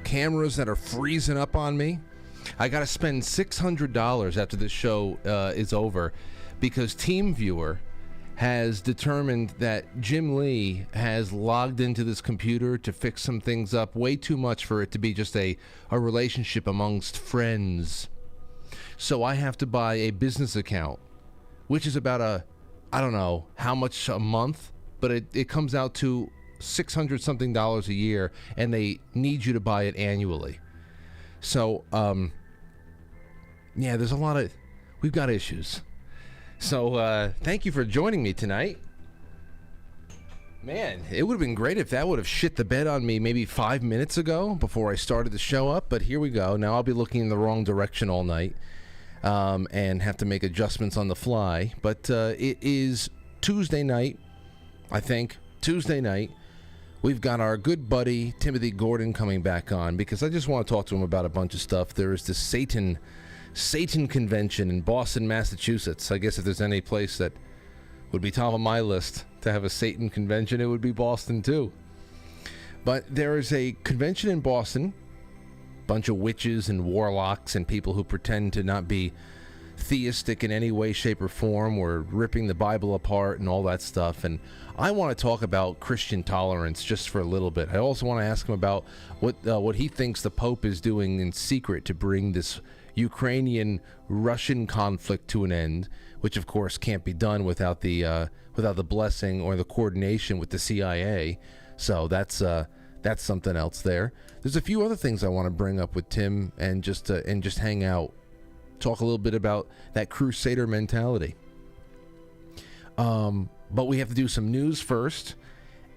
Cameras that are freezing up on me. I got to spend $600 after this show is over because TeamViewer has determined that Jim Lee has logged into this computer to fix some things up way too much for it to be just a relationship amongst friends. So I have to buy a business account, which is about I don't know how much a month, but it comes out to $600 something a year, and they need you to buy it annually. So, yeah, we've got issues. So, thank you for joining me tonight. Man, it would have been great if that would have shit the bed on me maybe 5 minutes ago before I started the show up, but here we go. Now I'll be looking in the wrong direction all night, and have to make adjustments on the fly. But it is Tuesday night, I think. Tuesday night. We've got our good buddy Timothy Gordon coming back on because I just want to talk to him about a bunch of stuff. There is this Satan convention in Boston, Massachusetts. I guess if there's any place that would be top of my list to have a Satan convention, it would be Boston too. But there is a convention in Boston, bunch of witches and warlocks and people who pretend to not be theistic in any way, shape, or form. We're ripping the Bible apart and all that stuff. And I want to talk about Christian tolerance just for a little bit. I also want to ask him about what he thinks the Pope is doing in secret to bring this Ukrainian-Russian conflict to an end, which of course can't be done without the blessing or the coordination with the CIA. So that's something else there. There's a few other things I want to bring up with Tim and just hang out. Talk a little bit about that Crusader mentality. But we have to do some news first,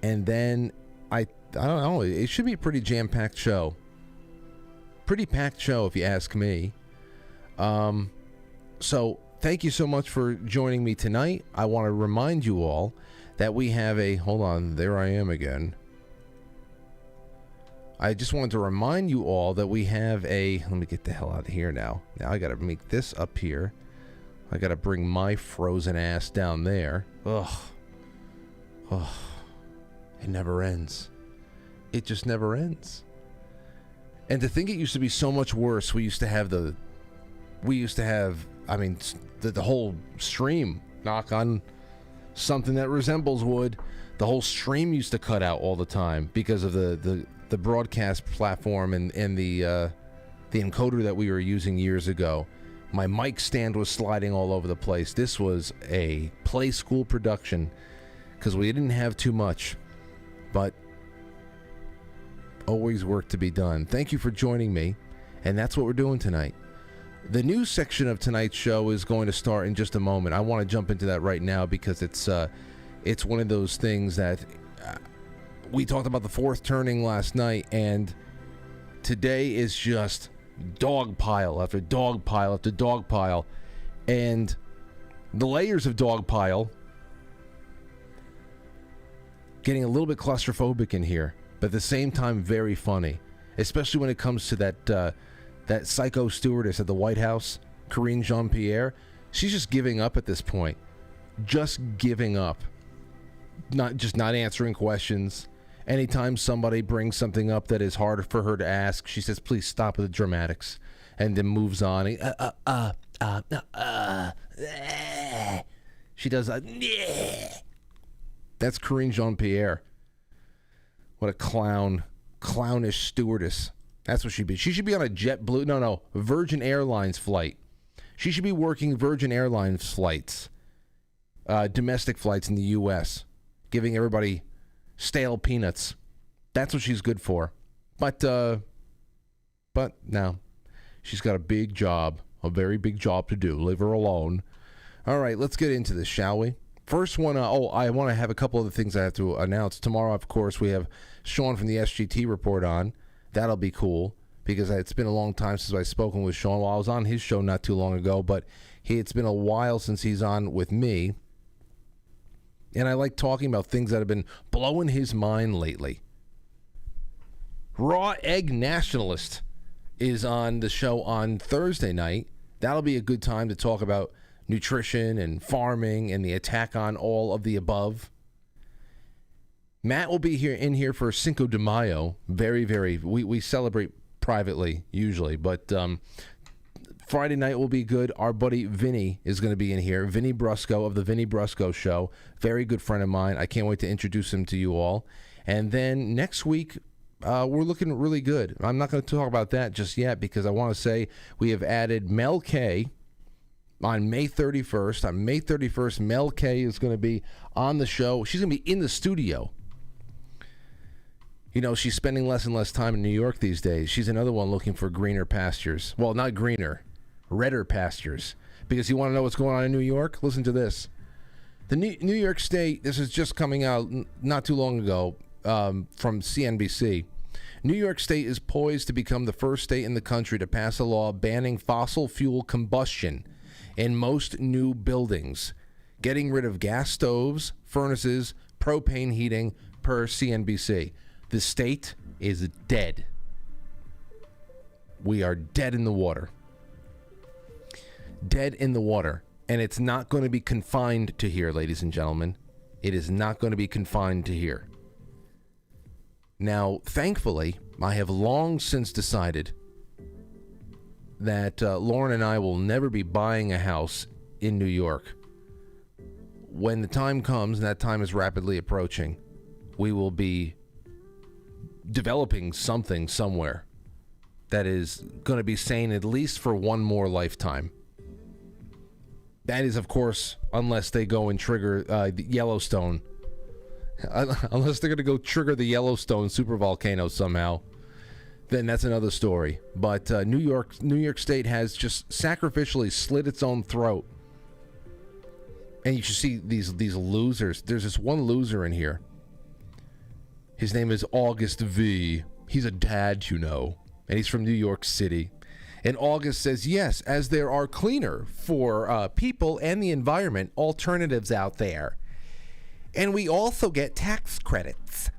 and then I don't know, it should be a pretty jam-packed show. Pretty packed show if you ask me. So thank you so much for joining me tonight. I want to remind you all that we have hold on, there I am again. I just wanted to remind you all that we have let me get the hell out of here now. Now I got to make this up here. I got to bring my frozen ass down there. Ugh. It never ends. It just never ends. And to think it used to be so much worse. We used to have the whole stream, knock on something that resembles wood. The whole stream used to cut out all the time because of the broadcast platform and the encoder that we were using years ago. My mic stand was sliding all over the place. This was a play school production because we didn't have too much, but always work to be done. Thank you for joining me, and that's what we're doing tonight. The news section of tonight's show is going to start in just a moment. I want to jump into that right now because it's one of those things that we talked about the fourth turning last night, and today is just dog pile after dog pile after dog pile, and the layers of dog pile getting a little bit claustrophobic in here, but at the same time very funny, especially when it comes to that psycho stewardess at the White House, Karine Jean-Pierre. She's just giving up at this point, just giving up, not answering questions. Anytime somebody brings something up that is hard for her to ask, she says, please stop with the dramatics, and then moves on. She does that's Karine Jean-Pierre. What a clownish stewardess. That's what she'd be. She should be on a JetBlue, Virgin Airlines flight. She should be working Virgin Airlines flights, domestic flights in the U.S., giving everybody stale peanuts. That's what she's good for. But now she's got a big job, a very big job to do. Leave her alone. All right, let's get into this, shall we? First one, I want to have a couple other things I have to announce. Tomorrow, of course, we have Sean from the SGT report on. That'll be cool because it's been a long time since I've spoken with Sean. Well, I was on his show not too long ago, but it's been a while since he's on with me. And I like talking about things that have been blowing his mind lately. Raw Egg Nationalist is on the show on Thursday night. That'll be a good time to talk about nutrition and farming and the attack on all of the above. Matt will be in here for Cinco de Mayo. We celebrate privately usually, but Friday night will be good. Our buddy Vinny is going to be in here. Vinny Brusco of the Vinny Brusco Show. Very good friend of mine. I can't wait to introduce him to you all. And then next week, we're looking really good. I'm not going to talk about that just yet because I want to say we have added Mel K on May 31st. On May 31st, Mel K is going to be on the show. She's going to be in the studio. You know, she's spending less and less time in New York these days. She's another one looking for greener pastures. Well, not greener, redder pastures. Because you want to know what's going on in New York? Listen to this. The New York State, this is just coming out not too long ago, from CNBC. New York State is poised to become the first state in the country to pass a law banning fossil fuel combustion in most new buildings, getting rid of gas stoves, furnaces, propane heating, per CNBC. The state is dead. We are dead in the water. Dead in the water. And it's not going to be confined to here, ladies and gentlemen. It is not going to be confined to here. Now, thankfully, I have long since decided that Lauren and I will never be buying a house in New York. When the time comes, and that time is rapidly approaching, we will be developing something somewhere that is going to be sane at least for one more lifetime. That is, of course, unless they go and trigger the Yellowstone. Unless they're going to go trigger the Yellowstone supervolcano somehow, then that's another story. But New York State has just sacrificially slit its own throat. And you should see these losers. There's this one loser in here. His name is August V. He's a dad, you know, and he's from New York City. And August says, yes, as there are cleaner for people and the environment alternatives out there. And we also get tax credits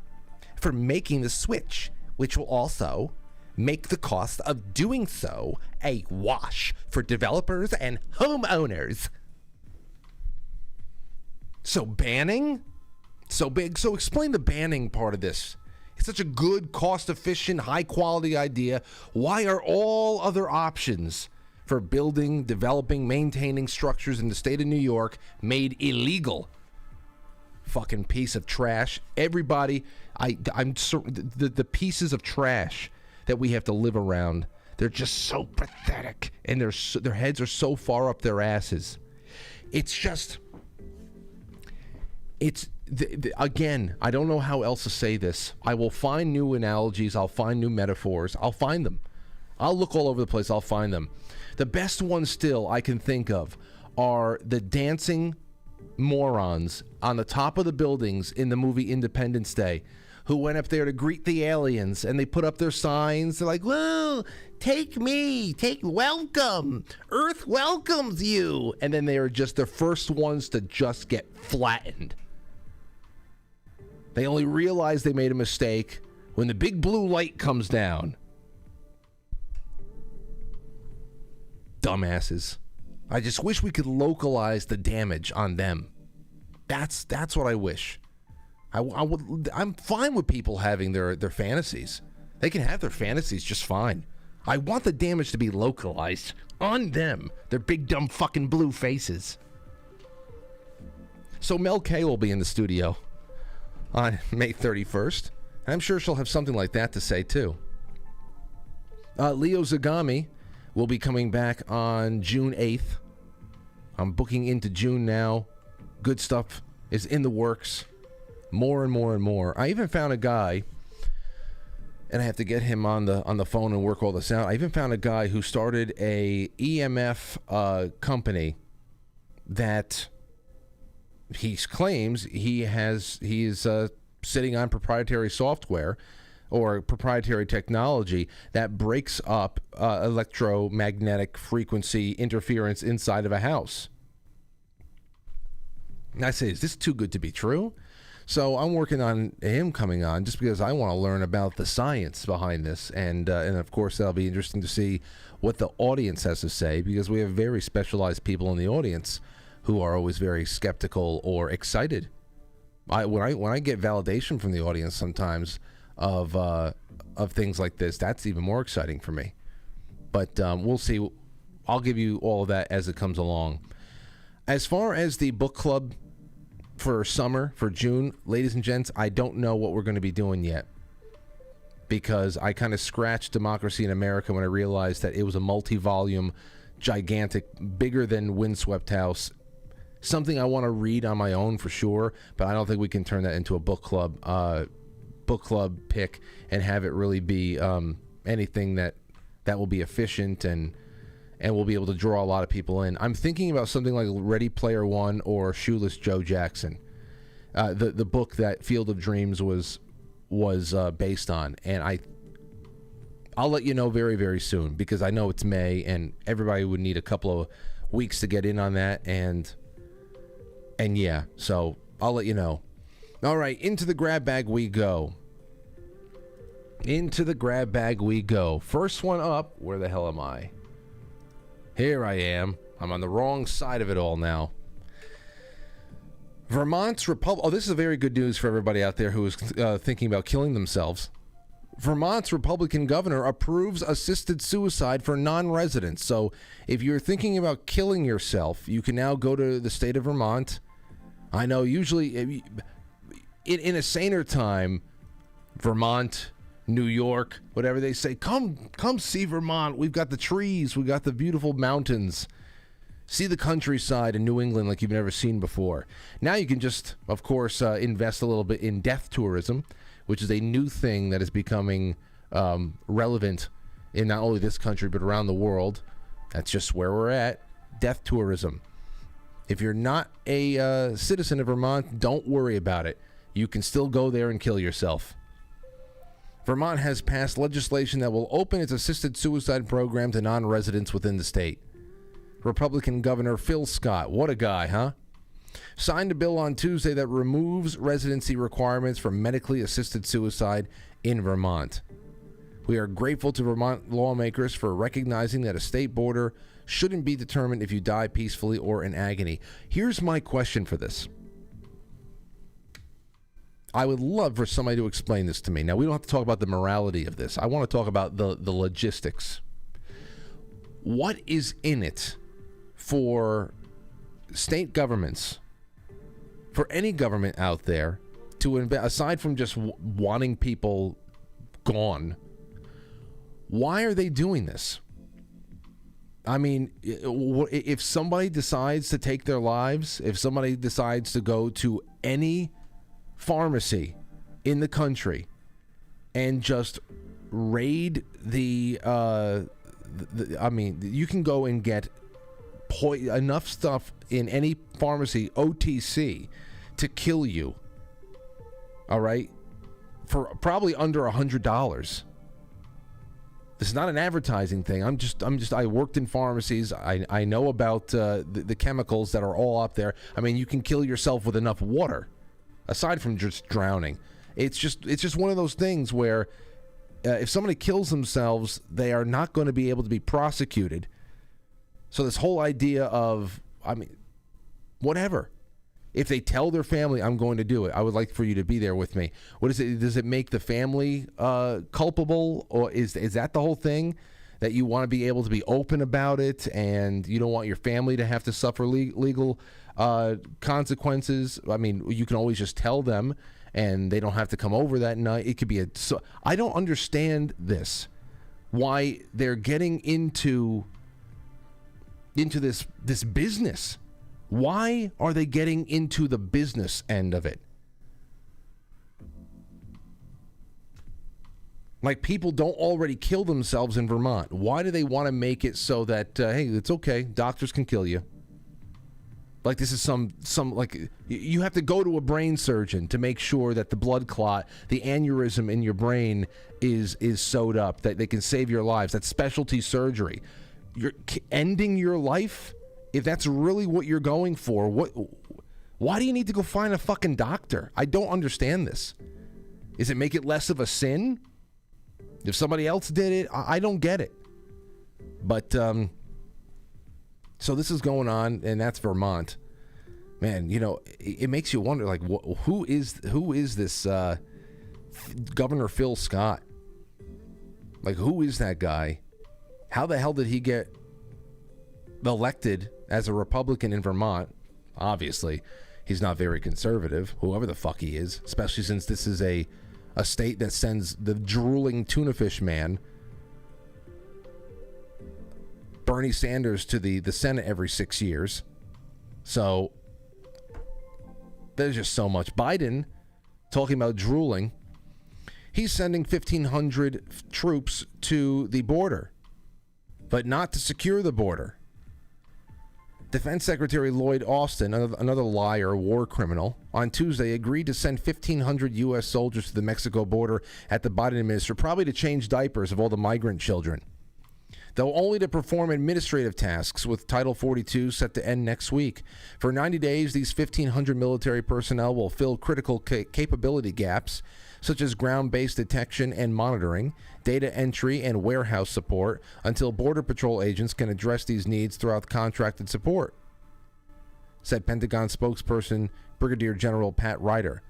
for making the switch, which will also make the cost of doing so a wash for developers and homeowners. So banning? So big. So explain the banning part of this. It's such a good, cost-efficient, high-quality idea. Why are all other options for building, developing, maintaining structures in the state of New York made illegal? Fucking piece of trash. Everybody, the pieces of trash that we have to live around, they're just so pathetic, and their heads are so far up their asses. It's just, again, I don't know how else to say this. I will find new analogies. I'll find new metaphors. I'll find them. I'll look all over the place. I'll find them. The best ones still I can think of are the dancing morons on the top of the buildings in the movie Independence Day who went up there to greet the aliens, and they put up their signs. They're like, well, take me, welcome. Earth welcomes you. And then they are just the first ones to just get flattened. They only realize they made a mistake when the big blue light comes down. Dumbasses. I just wish we could localize the damage on them. That's what I wish. I'm fine with people having their fantasies. They can have their fantasies just fine. I want the damage to be localized on them. Their big dumb fucking blue faces. So Mel K will be in the studio on May 31st. And I'm sure she'll have something like that to say too. Leo Zagami will be coming back on June 8th. I'm booking into June now. Good stuff is in the works. More and more and more. I even found a guy, and I have to get him on the phone and work all this out. I even found a guy who started a EMF company that he claims he is sitting on proprietary software or proprietary technology that breaks up electromagnetic frequency interference inside of a house. And I say, is this too good to be true? So I'm working on him coming on just because I want to learn about the science behind this, and of course that'll be interesting to see what the audience has to say, because we have very specialized people in the audience who are always very skeptical or excited. When I get validation from the audience sometimes of things like this, that's even more exciting for me. But we'll see. I'll give you all of that as it comes along. As far as the book club for summer, for June, ladies and gents, I don't know what we're going to be doing yet, because I kind of scratched Democracy in America when I realized that it was a multi-volume, gigantic, bigger than Windswept House, something I want to read on my own for sure, but I don't think we can turn that into a book club pick and have it really be anything that will be efficient and we'll be able to draw a lot of people in. I'm thinking about something like Ready Player One or Shoeless Joe Jackson, the book that Field of Dreams was based on, and I'll let you know very, very soon, because I know it's May and everybody would need a couple of weeks to get in on that, and yeah, so I'll let you know. All right, into the grab bag we go. Into the grab bag we go. First one up. Where the hell am I? Here I am. I'm on the wrong side of it all now. Vermont's Republic. Oh, this is very good news for everybody out there who is thinking about killing themselves. Vermont's Republican governor approves assisted suicide for non-residents. So if you're thinking about killing yourself, you can now go to the state of Vermont. I know usually in a saner time, Vermont, New York, whatever they say, come see Vermont. We've got the trees. We've got the beautiful mountains. See the countryside in New England like you've never seen before. Now you can just, of course, invest a little bit in death tourism, which is a new thing that is becoming relevant in not only this country but around the world. That's just where we're at. Death tourism. If you're not a citizen of Vermont, don't worry about it. You can still go there and kill yourself. Vermont has passed legislation that will open its assisted suicide program to non-residents within the state. Republican Governor Phil Scott, what a guy, huh? Signed a bill on Tuesday that removes residency requirements for medically assisted suicide in Vermont. We are grateful to Vermont lawmakers for recognizing that a state border shouldn't be determined if you die peacefully or in agony. Here's my question for this. I would love for somebody to explain this to me. Now, we don't have to talk about the morality of this. I want to talk about the logistics. What is in it for state governments, for any government out there, to aside from just wanting people gone, why are they doing this? I mean, if somebody decides to take their lives, if somebody decides to go to any pharmacy in the country and just raid I mean, you can go and get enough stuff in any pharmacy, OTC, to kill you. All right? For probably under $100. This is not an advertising thing. I worked in pharmacies. I know about the chemicals that are all up there. I mean, you can kill yourself with enough water, aside from just drowning. It's just one of those things where if somebody kills themselves, they are not going to be able to be prosecuted. So this whole idea of, I mean, whatever. If they tell their family, I'm going to do it, I would like for you to be there with me. What is it? Does it make the family culpable? Or is that the whole thing? That you want to be able to be open about it and you don't want your family to have to suffer legal consequences? I mean, you can always just tell them and they don't have to come over that night. It could be I don't understand this. Why they're getting into this business. Why are they getting into the business end of it? Like, people don't already kill themselves in Vermont. Why do they want to make it so that, hey, it's okay, doctors can kill you? Like, this is some like, you have to go to a brain surgeon to make sure that the blood clot, the aneurysm in your brain is sewed up, that they can save your lives. That's specialty surgery. You're ending your life? If that's really what you're going for, Why do you need to go find a fucking doctor? I don't understand this. Is it make it less of a sin? If somebody else did it, I don't get it. But, so this is going on, and that's Vermont. Man, you know, it makes you wonder, like, who is this Governor Phil Scott? Like, who is that guy? How the hell did he get elected as a Republican in Vermont? Obviously, he's not very conservative, whoever the fuck he is, especially since this is a state that sends the drooling tuna fish man, Bernie Sanders, to the Senate every 6 years. So there's just so much. Biden, talking about drooling, he's sending 1,500 troops to the border, but not to secure the border. Defense Secretary Lloyd Austin, another liar, war criminal, on Tuesday agreed to send 1,500 U.S. soldiers to the Mexico border at the Biden administration, probably to change diapers of all the migrant children, though only to perform administrative tasks, with Title 42 set to end next week. For 90 days, these 1,500 military personnel will fill critical capability gaps, such as ground-based detection and monitoring, data entry, and warehouse support, until Border Patrol agents can address these needs throughout contracted support, said Pentagon spokesperson Brigadier General Pat Ryder.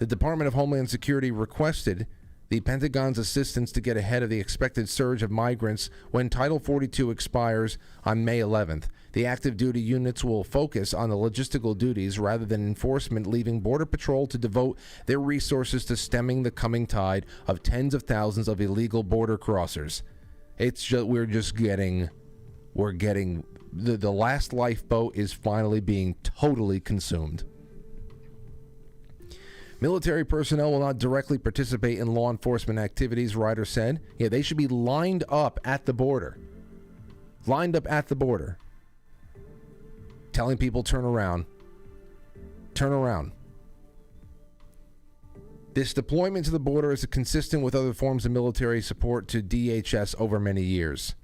The Department of Homeland Security requested the Pentagon's assistance to get ahead of the expected surge of migrants when Title 42 expires on May 11th. The active duty units will focus on the logistical duties rather than enforcement, leaving Border Patrol to devote their resources to stemming the coming tide of tens of thousands of illegal border crossers. It's just, we're getting the last lifeboat is finally being totally consumed. Military personnel will not directly participate in law enforcement activities, Ryder said. Yeah, they should be lined up at the border. Telling people, turn around. This deployment to the border is consistent with other forms of military support to DHS over many years.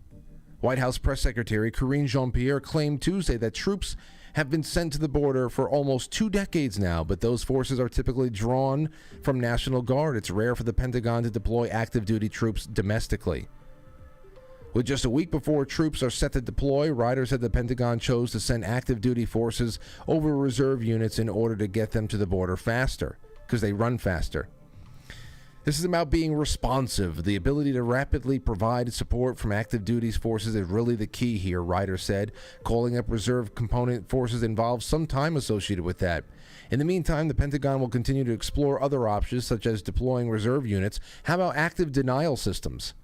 White House Press Secretary Karine Jean-Pierre claimed Tuesday that troops have been sent to the border for almost 2 decades now, but those forces are typically drawn from National Guard. It's rare for the Pentagon to deploy active duty troops domestically. With just a week before troops are set to deploy, Ryder said the Pentagon chose to send active duty forces over reserve units in order to get them to the border faster, because they run faster. This is about being responsive. The ability to rapidly provide support from active duty forces is really the key here, Ryder said. Calling up reserve component forces involves some time associated with that. In the meantime, the Pentagon will continue to explore other options, such as deploying reserve units. How about active denial systems?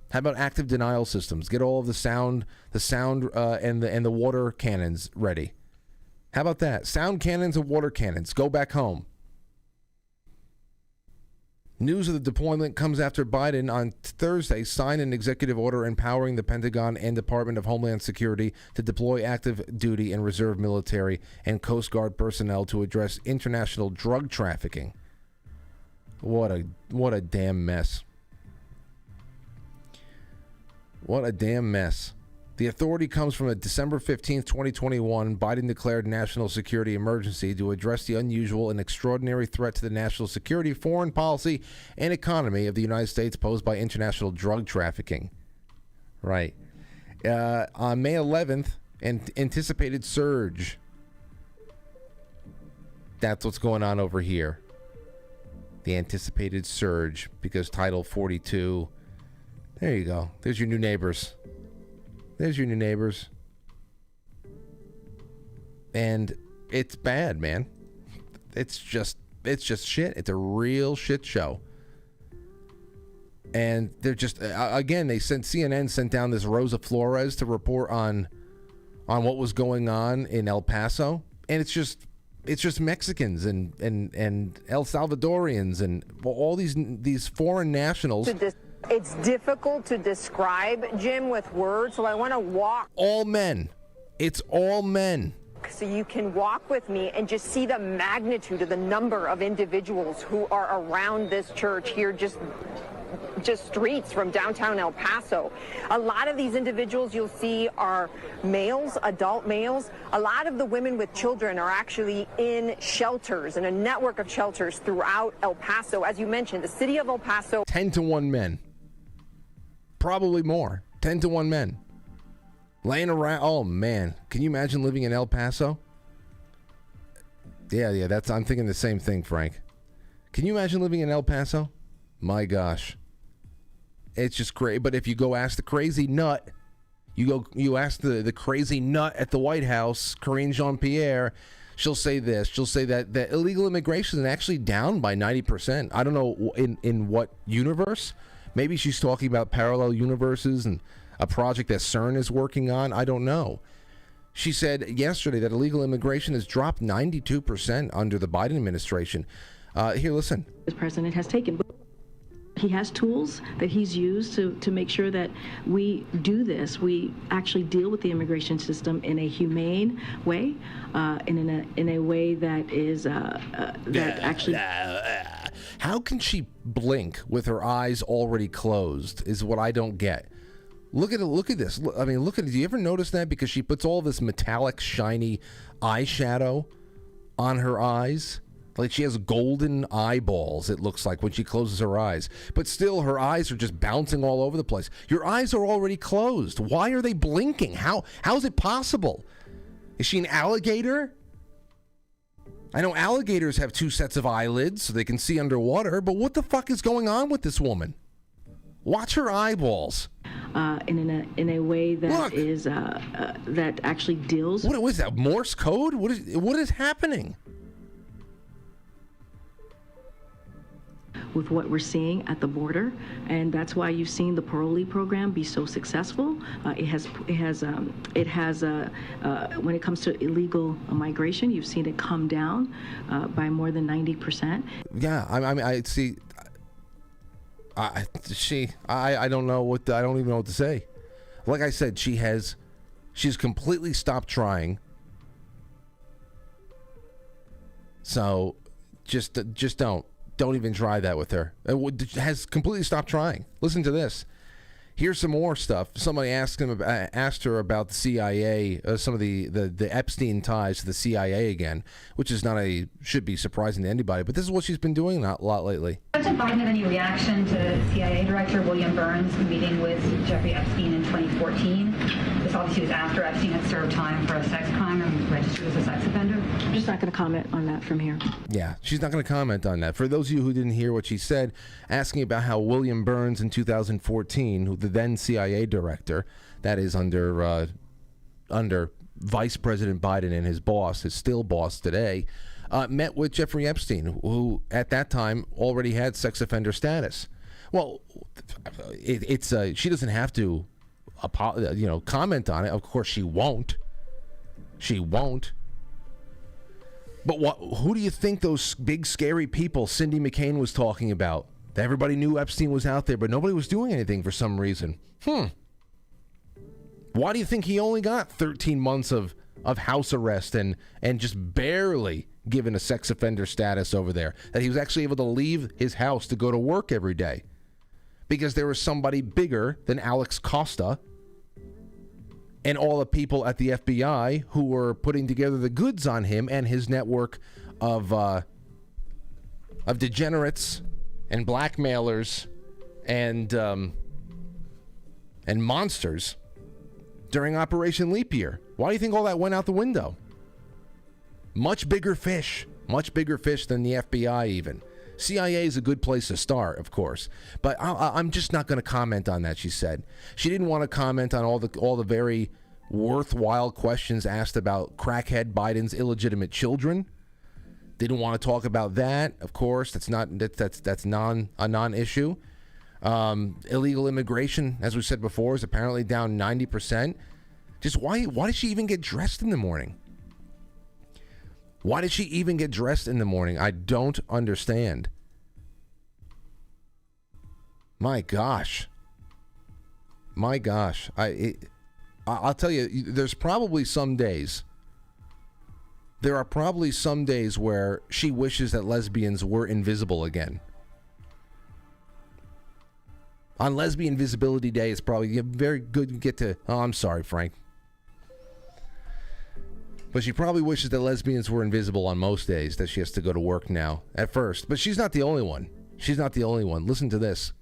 Get all of the sound and the water cannons ready. How about that? Sound cannons and water cannons. Go back home. News of the deployment comes after Biden on Thursday signed an executive order empowering the Pentagon and Department of Homeland Security to deploy active duty and reserve military and Coast Guard personnel to address international drug trafficking. What a damn mess. What a damn mess. The authority comes from a December 15th, 2021, Biden declared national security emergency to address the unusual and extraordinary threat to the national security, foreign policy, and economy of the United States posed by international drug trafficking. Right. On May 11th, an anticipated surge. That's what's going on over here. The anticipated surge, because Title 42... There you go. There's your new neighbors. And it's bad, man. It's just shit. It's a real shit show. And they're just, again, CNN sent down this Rosa Flores to report on what was going on in El Paso. And it's just Mexicans and El Salvadorians and all these foreign nationals. It's difficult to describe, Jim, with words, so I want to walk. All men. It's all men. So you can walk with me and just see the magnitude of the number of individuals who are around this church here, just just streets from downtown El Paso. A lot of these individuals you'll see are males, adult males. A lot of the women with children are actually in shelters, in a network of shelters throughout El Paso. As you mentioned, the city of El Paso. 10 to 1 men. Probably more. 10 to 1 men. Laying around. Oh, man. Can you imagine living in El Paso? Yeah, I'm thinking the same thing, Frank. Can you imagine living in El Paso? My gosh. It's just crazy. But if you go ask the crazy nut, you ask the crazy nut at the White House, Karine Jean-Pierre, she'll say this. She'll say that illegal immigration is actually down by 90%. I don't know in what universe. Maybe she's talking about parallel universes and a project that CERN is working on. I don't know. She said yesterday that illegal immigration has dropped 92% under the Biden administration. Here, listen. The president has taken. He has tools that he's used to make sure that we do this. We actually deal with the immigration system in a humane way, and in a way that is that actually. How can she blink with her eyes already closed? Is what I don't get. Look at it. Look at this. I mean, look at it. Do you ever notice that? Because she puts all this metallic, shiny eyeshadow on her eyes. Like she has golden eyeballs, it looks like, when she closes her eyes. But still, her eyes are just bouncing all over the place. Your eyes are already closed. Why are they blinking? How is it possible? Is she an alligator? I know alligators have 2 sets of eyelids so they can see underwater, but what the fuck is going on with this woman? Watch her eyeballs. In a way that is that actually deals. What is that? Morse code? What is happening? With what we're seeing at the border, and that's why you've seen the parolee program be so successful. It has when it comes to illegal migration, you've seen it come down by more than 90%. Yeah, I see. I don't know what I don't even know what to say. Like I said, she's completely stopped trying. So just don't even try that with her. Has completely stopped trying. Listen to this. Here's some more stuff. Somebody asked her about the CIA, some of the Epstein ties to the CIA again, which is should be surprising to anybody. But this is what she's been doing a lot lately. Did Biden have any reaction to CIA Director William Burns meeting with Jeffrey Epstein in 2014? This obviously was after Epstein had served time for a sex crime and was registered as a sex offender. I'm just not going to comment on that from here. Yeah, she's not going to comment on that. For those of you who didn't hear what she said, asking about how William Burns in 2014, the then CIA director, that is under Vice President Biden and his boss, his still boss today, met with Jeffrey Epstein, who at that time already had sex offender status. Well, she doesn't have to, comment on it. Of course, she won't. She won't. But who do you think those big scary people Cindy McCain was talking about? Everybody knew Epstein was out there, but nobody was doing anything for some reason. Why do you think he only got 13 months of house arrest and just barely given a sex offender status over there? That he was actually able to leave his house to go to work every day because there was somebody bigger than Alex Costa and all the people at the FBI who were putting together the goods on him and his network of degenerates and blackmailers and monsters during Operation Leap Year. Why do you think all that went out the window? Much bigger fish than the FBI even. CIA is a good place to start, of course, but I'm just not going to comment on that, she said. She didn't want to comment on all the very worthwhile questions asked about crackhead Biden's illegitimate children. Didn't want to talk about that, of course. That's a non-issue. Illegal immigration, as we said before, is apparently down 90%. Just why did she even get dressed in the morning? Why did she even get dressed in the morning? I don't understand. My gosh. I'll tell you, there are probably some days where she wishes that lesbians were invisible again. On Lesbian Visibility Day, it's probably very good to get to... Oh, I'm sorry, Frank. But she probably wishes that lesbians were invisible on most days, that she has to go to work now, at first. But she's not the only one. She's not the only one. Listen to this.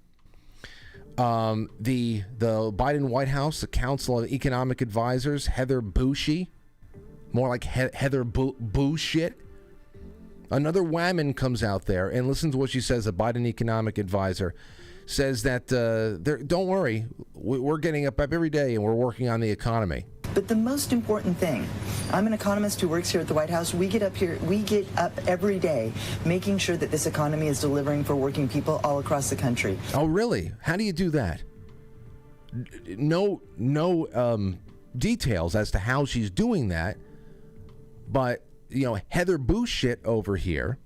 The Biden White House, the Council of Economic Advisors, Heather Bushey, more like Heather Bullshit. Another woman comes out there and listen to what she says. A Biden economic advisor says that don't worry, we're getting up every day and we're working on the economy. But the most important thing, I'm an economist who works here at the White House. We get up every day making sure that this economy is delivering for working people all across the country. Oh, really? How do you do that? No details as to how she's doing that. But, you know, Heather Bullshit over here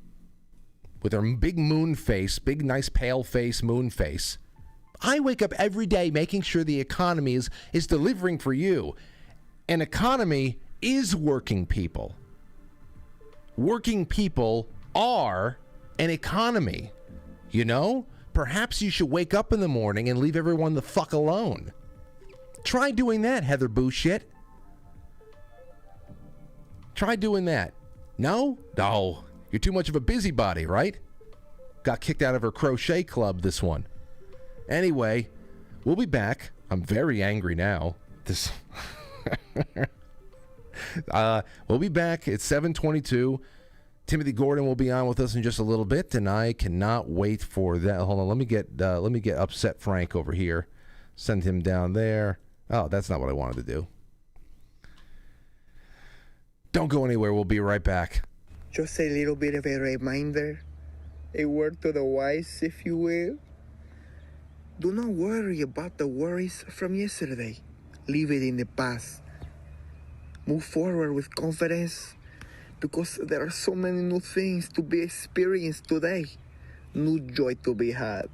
with her big moon face, big, nice, pale face, moon face. I wake up every day making sure the economy is delivering for you. An economy is working people. Working people are an economy. You know? Perhaps you should wake up in the morning and leave everyone the fuck alone. Try doing that, Heather Bullshit. Try doing that. No? No. You're too much of a busybody, right? Got kicked out of her crochet club, this one. Anyway, we'll be back. I'm very angry now. We'll be back at 7:22. Timothy Gordon will be on with us in just a little bit, and I cannot wait for that. Hold on, let me get Upset Frank over here. Send him down there. Oh, that's not what I wanted to do. Don't go anywhere. We'll be right back. Just a little bit of a reminder, a word to the wise, if you will. Do not worry about the worries from yesterday. Leave it in the past. Move forward with confidence, because there are so many new things to be experienced today, new joy to be had.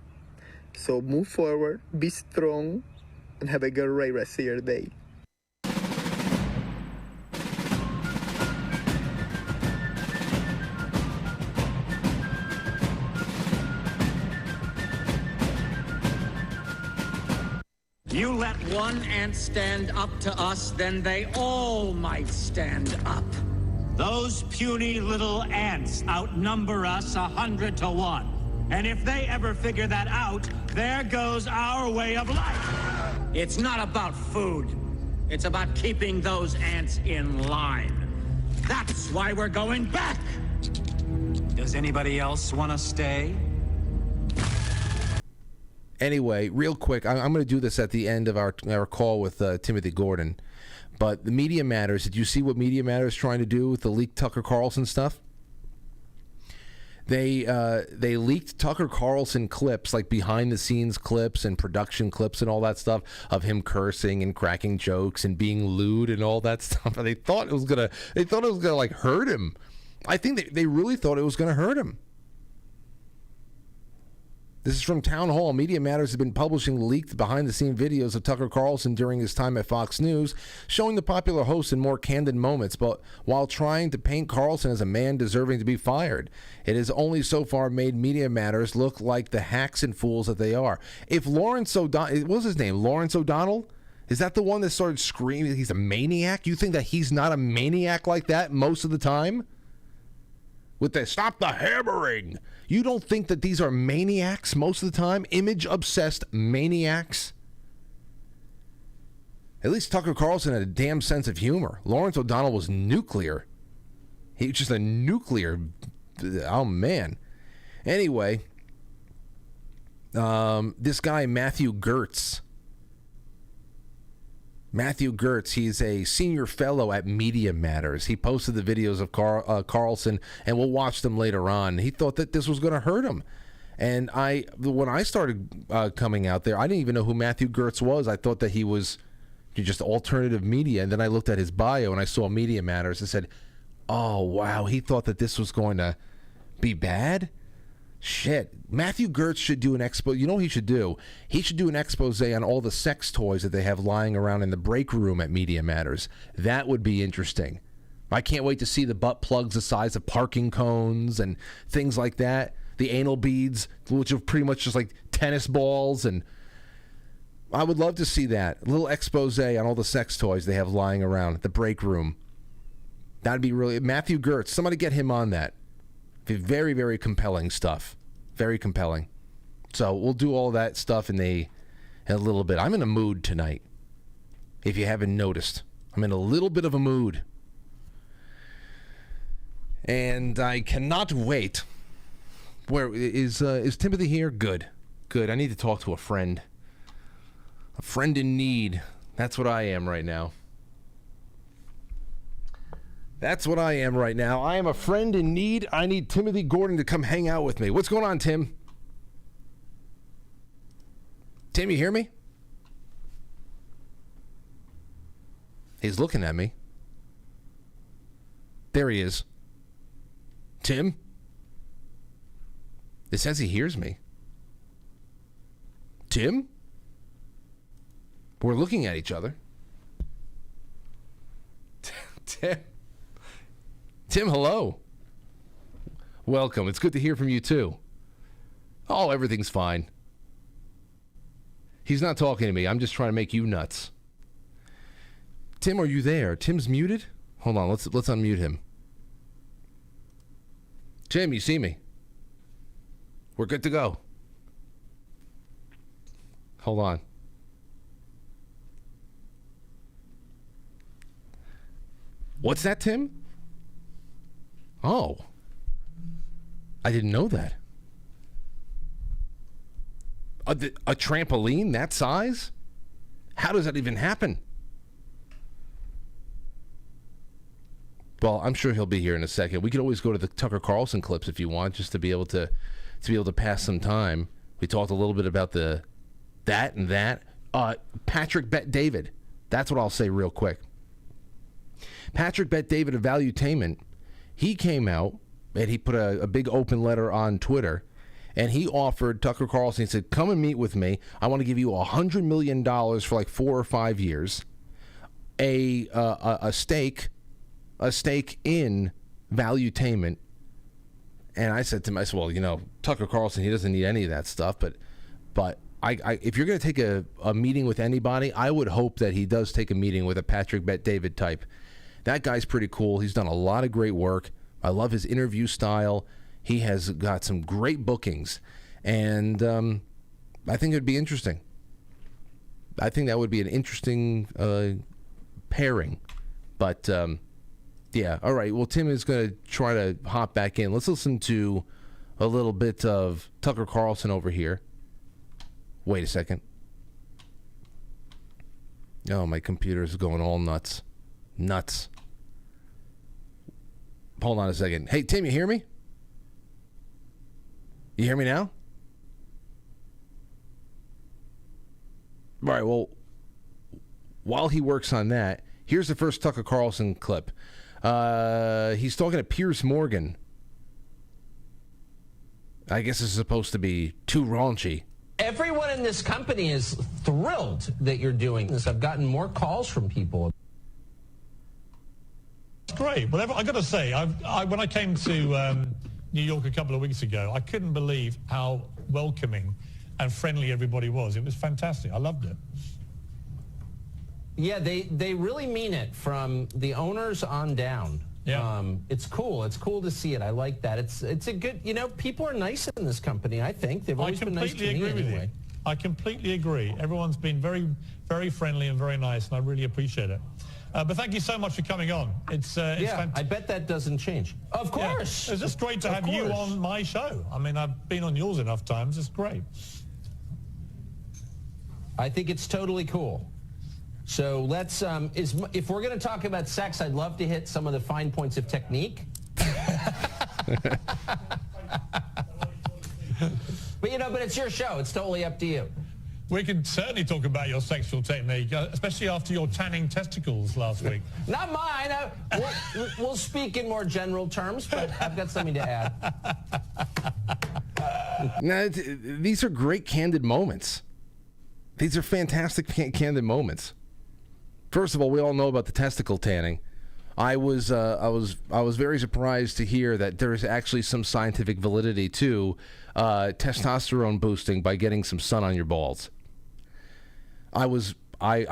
So move forward, be strong, and have a great rest of your day. You let one ant stand up to us, then they all might stand up. Those puny little ants outnumber us 100 to 1. And if they ever figure that out, there goes our way of life. It's not about food. It's about keeping those ants in line. That's why we're going back. Does anybody else want to stay? Anyway, real quick, I'm going to do this at the end of our call with Timothy Gordon. But the Media Matters, did you see what Media Matters is trying to do with the leaked Tucker Carlson stuff? They leaked Tucker Carlson clips, like behind-the-scenes clips and production clips and all that stuff of him cursing and cracking jokes and being lewd and all that stuff. And they thought it was gonna like hurt him. I think they really thought it was gonna hurt him. This is from Town Hall. Media Matters has been publishing leaked behind-the-scene videos of Tucker Carlson during his time at Fox News, showing the popular host in more candid moments, but while trying to paint Carlson as a man deserving to be fired. It has only so far made Media Matters look like the hacks and fools that they are. If Lawrence O'Donnell, what was his name, Lawrence O'Donnell? Is that the one that started screaming he's a maniac? You think that he's not a maniac like that most of the time? With the stop the hammering. You don't think that these are maniacs most of the time? Image-obsessed maniacs? At least Tucker Carlson had a damn sense of humor. Lawrence O'Donnell was nuclear. He was just a nuclear... Oh, man. Anyway, this guy, Matthew Gertz, he's a senior fellow at Media Matters. He posted the videos of Carlson, and we'll watch them later on. He thought that this was going to hurt him. And when I started coming out there, I didn't even know who Matthew Gertz was. I thought that he was just alternative media. And then I looked at his bio, and I saw Media Matters. I said, oh, wow, he thought that this was going to be bad? Shit. Matthew Gertz should do an expo. You know what he should do? He should do an expose on all the sex toys that they have lying around in the break room at Media Matters. That would be interesting. I can't wait to see the butt plugs the size of parking cones and things like that. The anal beads, which are pretty much just like tennis balls. And I would love to see that. A little expose on all the sex toys they have lying around at the break room. That'd be really... Matthew Gertz, somebody get him on that. Be very, very compelling stuff. Very compelling. So we'll do all that stuff in a little bit. I'm in a mood tonight, if you haven't noticed. I'm in a little bit of a mood. And I cannot wait. Where is Timothy here? Good. I need to talk to a friend. A friend in need. That's what I am right now. I am a friend in need. I need Timothy Gordon to come hang out with me. What's going on, Tim? Tim, you hear me? He's looking at me. There he is. Tim? It says he hears me. Tim? We're looking at each other. Tim, hello. Welcome. It's good to hear from you, too. Oh, everything's fine. He's not talking to me. I'm just trying to make you nuts. Tim, are you there? Tim's muted? Hold on. Let's unmute him. Tim, you see me? We're good to go. Hold on. What's that, Tim? Oh. I didn't know that. A trampoline that size? How does that even happen? Well, I'm sure he'll be here in a second. We could always go to the Tucker Carlson clips if you want, just to be able to pass some time. We talked a little bit about that and that. Patrick Bet David. That's what I'll say real quick. Patrick Bet David of Valuetainment, he came out and he put a big open letter on Twitter, and he offered Tucker Carlson, he said, come and meet with me. I want to give you $100 million for like 4 or 5 years, a stake in Valuetainment. And I said to him, well, Tucker Carlson, he doesn't need any of that stuff, but I if you're going to take a meeting with anybody, I would hope that he does take a meeting with a Patrick Bet David type. That guy's pretty cool. He's done a lot of great work. I love his interview style. He has got some great bookings, and I think it would be interesting. I think that would be an interesting pairing. But, yeah, all right. Well, Tim is going to try to hop back in. Let's listen to a little bit of Tucker Carlson over here. Wait a second. Oh, my computer is going all nuts. Nuts. Hold on a second. Hey, Tim, you hear me? You hear me now? All right, well, while he works on that, here's the first Tucker Carlson clip. He's talking to Piers Morgan. I guess it's supposed to be too raunchy. Everyone in this company is thrilled that you're doing this. I've gotten more calls from people. Great. Well, I got to say, when I came to New York a couple of weeks ago, I couldn't believe how welcoming and friendly everybody was. It was fantastic. I loved it. Yeah, they really mean it from the owners on down. Yeah. It's cool. It's cool to see it. I like that. It's a good, people are nice in this company, I think. They've always been nice to me anyway. I completely agree. Everyone's been very, very friendly and very nice, and I really appreciate it. But thank you so much for coming on. It's I bet that doesn't change. Of course. Yeah. It's just great to have you on my show. I mean, I've been on yours enough times. It's great. I think it's totally cool. So let's, if we're going to talk about sex, I'd love to hit some of the fine points of technique. But it's your show. It's totally up to you. We can certainly talk about your sexual technique, especially after your tanning testicles last week. Not mine. We'll speak in more general terms, but I've got something to add. Now, these are great candid moments. These are fantastic candid moments. First of all, we all know about the testicle tanning. I was very surprised to hear that there is actually some scientific validity to testosterone boosting by getting some sun on your balls. I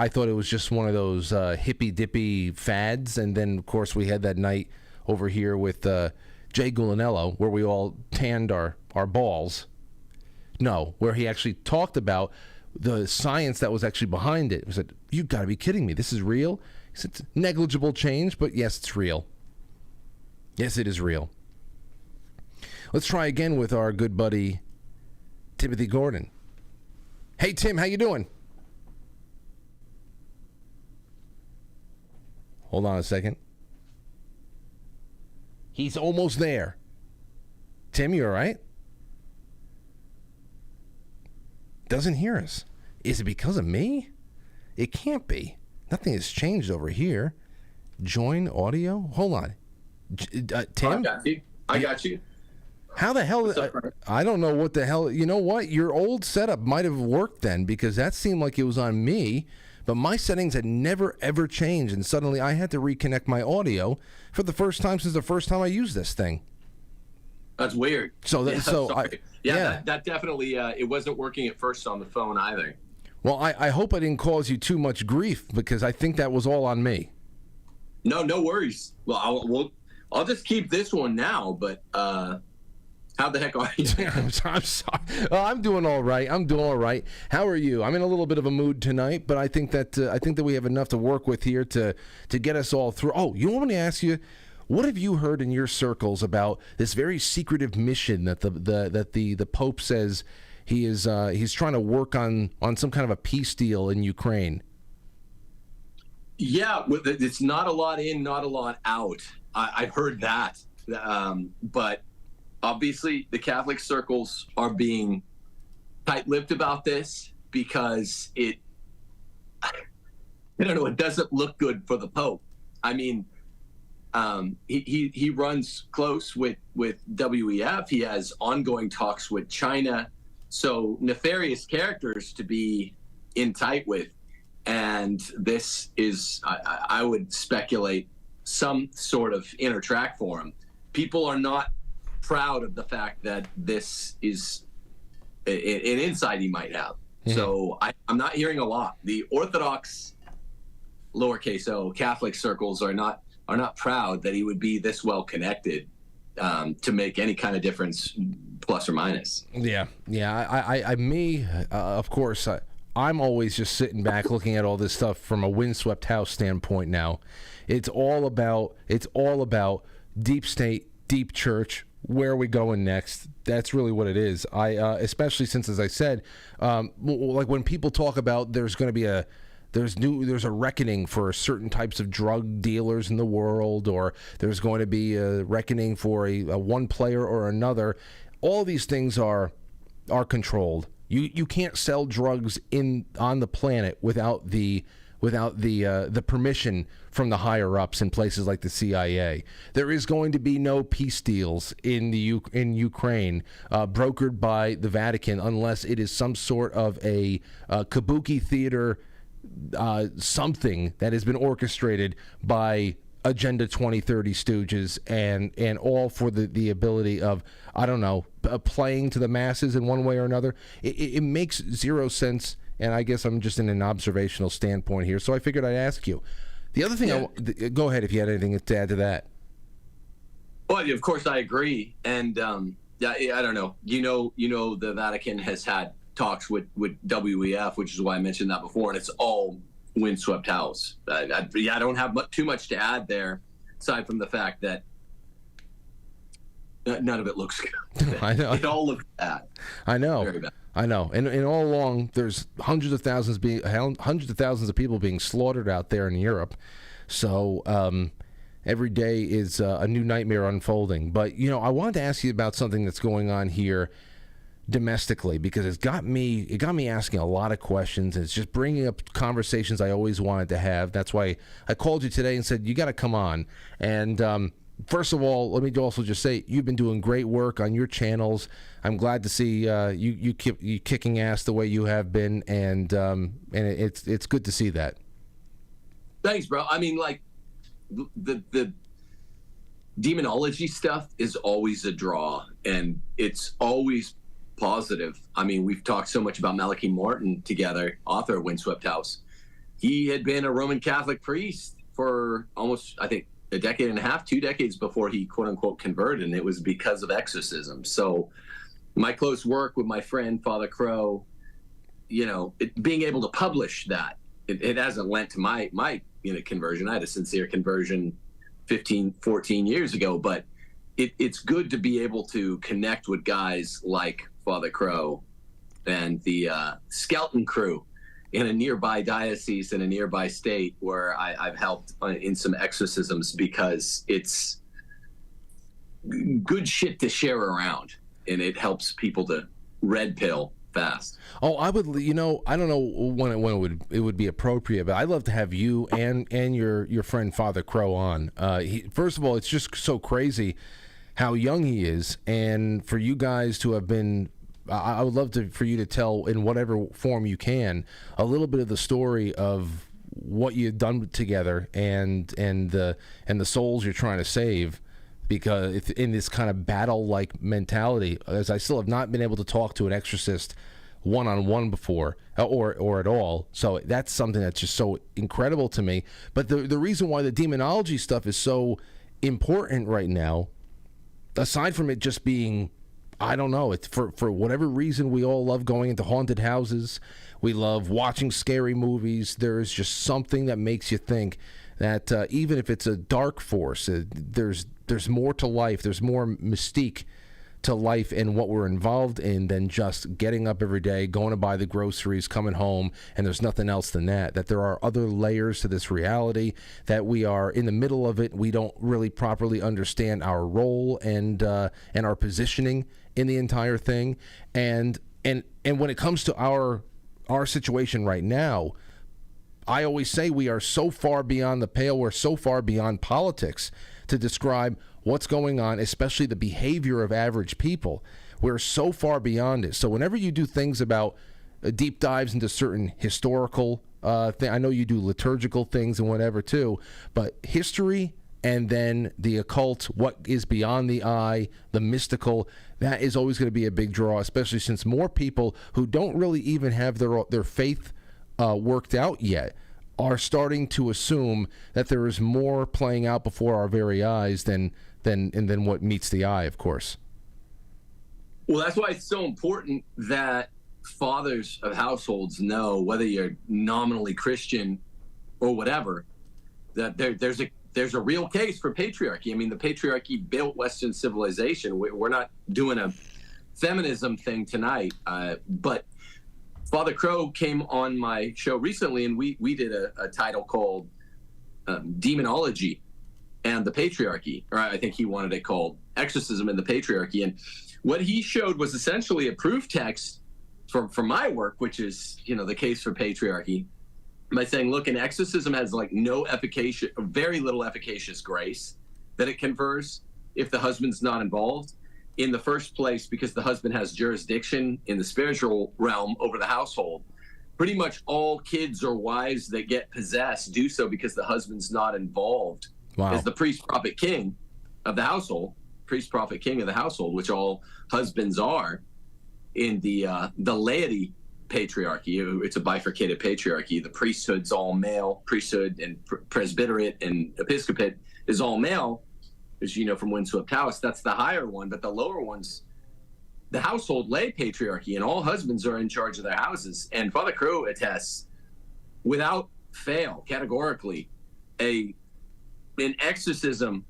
thought it was just one of those hippy dippy fads, and then of course we had that night over here with Jay Gulanello where we all tanned our balls. No, where he actually talked about the science that was actually behind it. He said, "You got to be kidding me! This is real." He said, "It's negligible change, but yes, it's real. Yes, it is real." Let's try again with our good buddy Timothy Gordon. Hey Tim, how you doing? Hold on a second. He's almost there. Tim, you all right? Doesn't hear us. Is it because of me? It can't be. Nothing has changed over here. Join audio? Hold on. Tim? I got you. How the hell? I don't know what the hell. You know what? Your old setup might have worked then, because that seemed like it was on me, but my settings had never, ever changed, and suddenly I had to reconnect my audio for the first time since the first time I used this thing. That's weird. So that definitely it wasn't working at first on the phone either. Well, I hope I didn't cause you too much grief, because I think that was all on me. No worries. Well, I'll just keep this one now. But how the heck are you? I'm sorry. I'm doing all right. How are you? I'm in a little bit of a mood tonight, but I think that we have enough to work with here to get us all through. Oh, you want me to ask you? What have you heard in your circles about this very secretive mission that the Pope says he's trying to work on some kind of a peace deal in Ukraine? Yeah, it's not a lot in, not a lot out. I've heard that, but obviously the Catholic circles are being tight-lipped about this because it doesn't look good for the Pope. I mean, he runs close with WEF. He has ongoing talks with China, so nefarious characters to be in tight with. And this is, I would speculate, some sort of inner track for him. People are not proud of the fact that this is an insight he might have. Mm-hmm. So I'm not hearing a lot. The Orthodox, lowercase o, Catholic circles are not proud that he would be this well connected to make any kind of difference, plus or minus. Yeah. Of course, I'm always just sitting back looking at all this stuff from a windswept house standpoint now. It's all about deep state, deep church. Where are we going next? That's really what it is. Especially since, as I said, like when people talk about there's a reckoning for certain types of drug dealers in the world, or there's going to be a reckoning for a one player or another. All these things are controlled. You can't sell drugs on the planet without the permission from the higher ups in places like the CIA. There is going to be no peace deals in Ukraine brokered by the Vatican unless it is some sort of a kabuki theater, something that has been orchestrated by Agenda 2030 stooges and all for the ability of, I don't know, playing to the masses in one way or another. It makes zero sense, and I guess I'm just in an observational standpoint here, so I figured I'd ask you. The other thing, go ahead if you had anything to add to that. Well, of course I agree, and I don't know. You know, the Vatican has had talks with WEF, which is why I mentioned that before, and it's all windswept house. I don't have too much to add there, aside from the fact that none of it looks good. I know. It all looks bad. I know. Very bad. I know. And all along, there's hundreds of thousands of people being slaughtered out there in Europe. So every day is a new nightmare unfolding. But, I wanted to ask you about something that's going on here domestically, because it got me asking a lot of questions, and it's just bringing up conversations I always wanted to have. That's why I called you today and said you got to come on. And first of all, let me also just say you've been doing great work on your channels. I'm glad to see you kicking ass the way you have been, and it's good to see that. Thanks, bro. I mean, like the demonology stuff is always a draw, and it's always positive. I mean, we've talked so much about Malachi Morton together, author of Windswept House. He had been a Roman Catholic priest for almost, I think, a decade and a half, 2 decades before he quote unquote converted, and it was because of exorcism. So my close work with my friend Father Crow, being able to publish that, it hasn't lent to my conversion. I had a sincere conversion 15, 14 years ago, but it's good to be able to connect with guys like Father Crow and the Skeleton Crew in a nearby diocese in a nearby state where I've helped in some exorcisms, because it's good shit to share around, and it helps people to red pill fast. Oh, I would, I don't know when it would be appropriate, but I'd love to have you and your friend Father Crow on. First of all, it's just so crazy how young he is, and for you guys to have been, I would love for you to tell in whatever form you can a little bit of the story of what you've done together and the souls you're trying to save, because it's in this kind of battle-like mentality, as I still have not been able to talk to an exorcist one-on-one before or at all. So that's something that's just so incredible to me. But the reason why the demonology stuff is so important right now, aside from it just being, I don't know, it's for whatever reason, we all love going into haunted houses. We love watching scary movies. There is just something that makes you think that even if it's a dark force, there's more to life. There's more mystique to life and what we're involved in than just getting up every day, going to buy the groceries, coming home, and there's nothing else than that. That there are other layers to this reality, that we are in the middle of it. We don't really properly understand our role and our positioning in the entire thing. And when it comes to our situation right now, I always say we are so far beyond the pale, we're so far beyond politics to describe what's going on, especially the behavior of average people. We're so far beyond it. So whenever you do things about deep dives into certain historical I know you do liturgical things and whatever too, but history and then the occult, what is beyond the eye, the mystical, that is always going to be a big draw, especially since more people who don't really even have their faith worked out yet are starting to assume that there is more playing out before our very eyes than what meets the eye, of course. Well, that's why it's so important that fathers of households know, whether you're nominally Christian or whatever, that there's a real case for patriarchy. I mean, the patriarchy built Western civilization. We're not doing a feminism thing tonight, but Father Crow came on my show recently, and we did a title called Demonology and the Patriarchy, or I think he wanted it called Exorcism and the Patriarchy. And what he showed was essentially a proof text from my work, which is, the case for patriarchy, by saying, look, an exorcism has very little efficacious grace that it confers if the husband's not involved. In the first place, because the husband has jurisdiction in the spiritual realm over the household. Pretty much all kids or wives that get possessed do so because the husband's not involved. Wow. As the priest, prophet, king of the household, priest, prophet, king of the household, which all husbands are in the laity patriarchy. It's a bifurcated patriarchy. The priesthood's all male, priesthood and presbyterate and episcopate is all male. As you know from Windswept House, that's the higher one, but the lower one's the household lay patriarchy, and all husbands are in charge of their houses. And Father Crow attests, without fail, categorically, an exorcism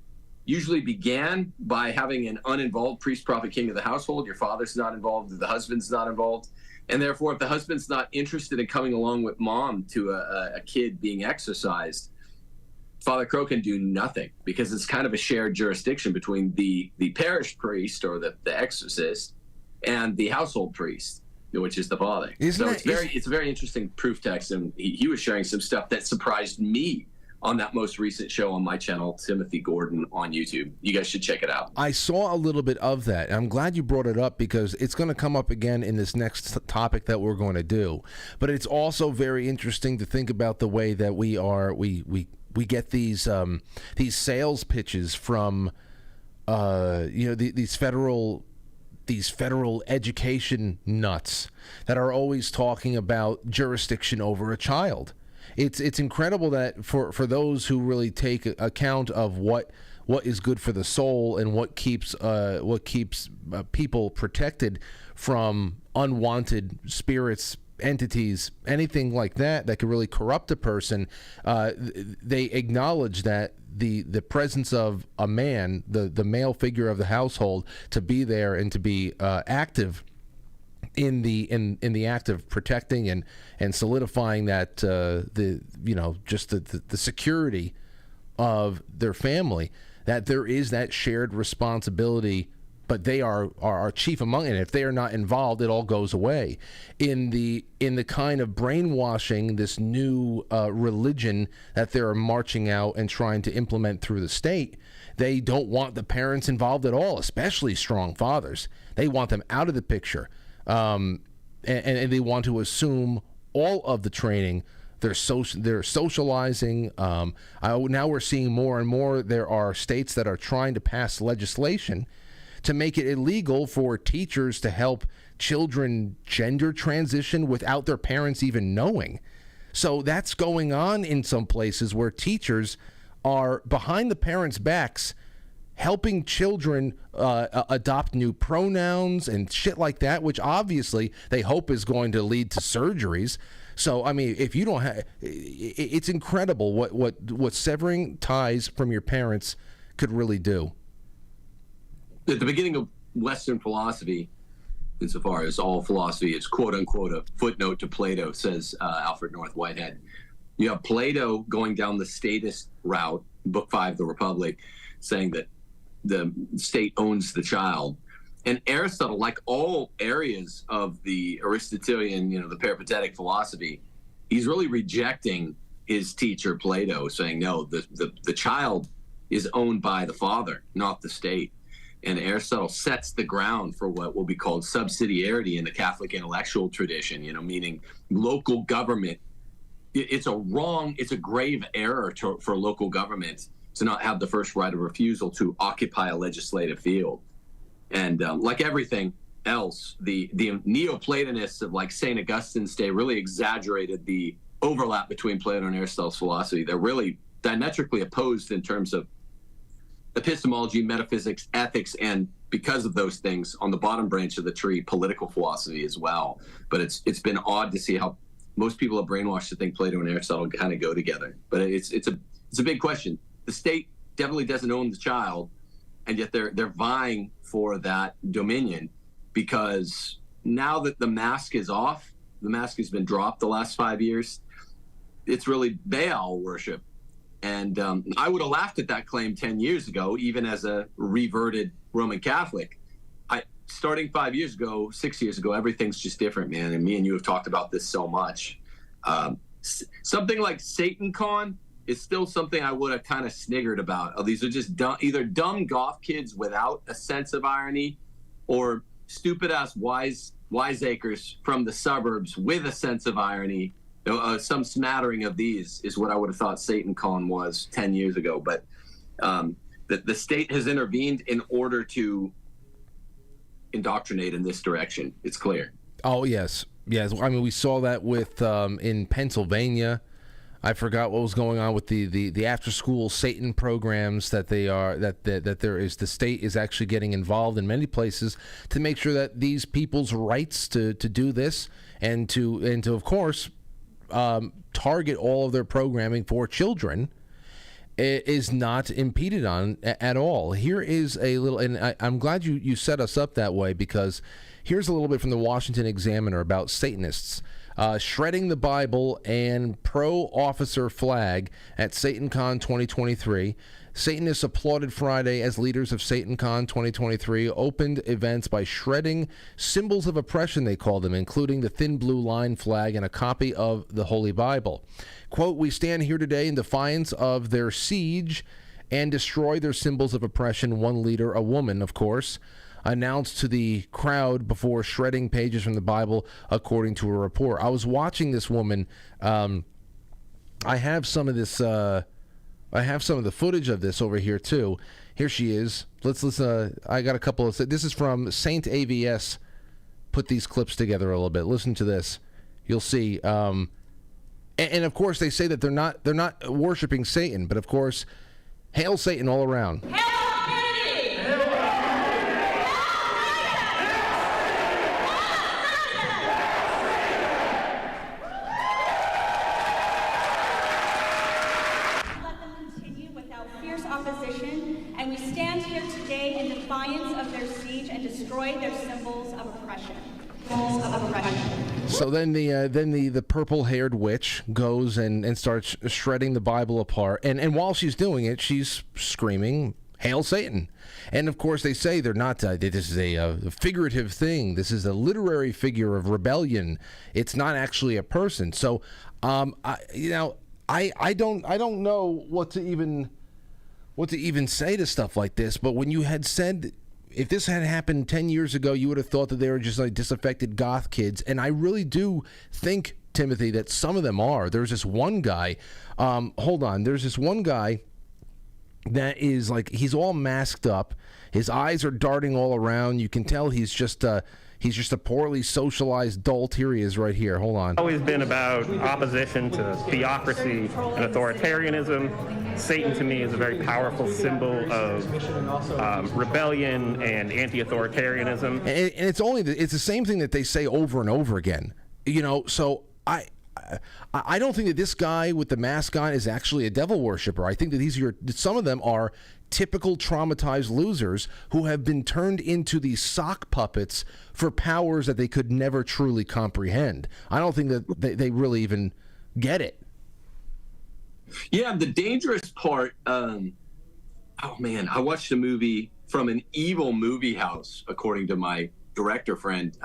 usually began by having an uninvolved priest, prophet, king of the household. Your father's not involved, the husband's not involved. And therefore, if the husband's not interested in coming along with mom to a kid being exorcised, Father Crow can do nothing, because it's kind of a shared jurisdiction between the parish priest or the exorcist and the household priest, which is the father. It's a very interesting proof text, and he was sharing some stuff that surprised me on that most recent show on my channel, Timothy Gordon on YouTube. You guys should check it out. I saw a little bit of that. I'm glad you brought it up, because it's going to come up again in this next topic that we're going to do. But it's also very interesting to think about the way that we get these sales pitches from these federal these federal education nuts that are always talking about jurisdiction over a child. It's incredible that for those who really take account of what is good for the soul and what keeps people protected from unwanted spirits, entities, anything like that could really corrupt a person, they acknowledge that the presence of a man, the male figure of the household, to be there and to be active in the act of protecting and solidifying that the security of their family, that there is that shared responsibility. But they are chief among it. If they are not involved, it all goes away. In the kind of brainwashing, this new religion that they're marching out and trying to implement through the state, they don't want the parents involved at all, especially strong fathers. They want them out of the picture, and they want to assume all of the training. They're socializing. Now we're seeing more and more. There are states that are trying to pass legislation to make it illegal for teachers to help children gender transition without their parents even knowing. So that's going on in some places where teachers are behind the parents' backs helping children adopt new pronouns and shit like that, which obviously they hope is going to lead to surgeries. So, I mean, if you don't have... It's incredible what severing ties from your parents could really do. At the beginning of Western philosophy, insofar as all philosophy is quote-unquote a footnote to Plato, says Alfred North Whitehead. You have Plato going down the statist route, Book 5, The Republic, saying that the state owns the child. And Aristotle, like all areas of the Aristotelian, the peripatetic philosophy, he's really rejecting his teacher Plato, saying, no, the child is owned by the father, not the state. And Aristotle sets the ground for what will be called subsidiarity in the Catholic intellectual tradition, meaning local government. It's a grave error for local government to not have the first right of refusal to occupy a legislative field. And like everything else, the Neoplatonists of like St. Augustine's day really exaggerated the overlap between Plato and Aristotle's philosophy. They're really diametrically opposed in terms of epistemology, metaphysics, ethics, and because of those things, on the bottom branch of the tree, political philosophy as well. But it's been odd to see how most people are brainwashed to think Plato and Aristotle kind of go together. But it's a big question. The state definitely doesn't own the child, and yet they're vying for that dominion, because now that the mask is off, the mask has been dropped the last 5 years, it's really Baal worship. And I would have laughed at that claim 10 years ago, even as a reverted Roman Catholic. Starting 5 years ago, 6 years ago, everything's just different, man. And me and you have talked about this so much. Something like SatanCon is still something I would have kind of sniggered about. Oh, these are just either dumb goth kids without a sense of irony, or stupid-ass wiseacres from the suburbs with a sense of irony. Some smattering of these is what I would have thought SatanCon was 10 years ago. But the state has intervened in order to indoctrinate in this direction. It's clear. Oh, yes. Yes. I mean, we saw that with in Pennsylvania. I forgot what was going on with the after-school Satan programs that the state is actually getting involved in many places to make sure that these people's rights to do this and to of course target all of their programming for children is not impeded on at all. Here is a little, and I'm glad you set us up that way, because here's a little bit from the Washington Examiner about Satanists shredding the Bible and pro-officer flag at SatanCon 2023. Satanists applauded Friday as leaders of SatanCon 2023 opened events by shredding symbols of oppression, they called them, including the thin blue line flag and a copy of the Holy Bible. Quote, "We stand here today in defiance of their siege and destroy their symbols of oppression," one leader, a woman, of course, announced to the crowd before shredding pages from the Bible, according to a report. I was watching this woman. I have some of this I have some of the footage of this over here too. Here she is. Let's listen. I got a couple of. This is from Saint AVS. Put these clips together a little bit. Listen to this. You'll see. And of course, they say that they're not worshiping Satan, but of course, hail Satan all around. And we stand here today in defiance of their siege and destroy their symbols of oppression. So then the purple-haired witch goes and starts shredding the Bible apart, and while she's doing it, she's screaming, "Hail Satan!" And of course, they say they're not. This is a figurative thing. This is a literary figure of rebellion. It's not actually a person. So, I don't know what to even say to stuff like this, but when you had said, if this had happened 10 years ago, you would have thought that they were just like disaffected goth kids, and I really do think, Timothy, that some of them are. There's this one guy, there's this one guy that is like, he's all masked up, his eyes are darting all around, you can tell he's just a poorly socialized dolt. Here he is right here. Hold on. Always been about opposition to theocracy and authoritarianism. Satan to me is a very powerful symbol of rebellion and anti-authoritarianism. And it's the same thing that they say over and over again. So I don't think that this guy with the mask on is actually a devil worshiper. I think that some of them are typical traumatized losers who have been turned into these sock puppets for powers that they could never truly comprehend. I don't think that they really even get it. Yeah, the dangerous part, I watched a movie from an evil movie house, according to my director friend,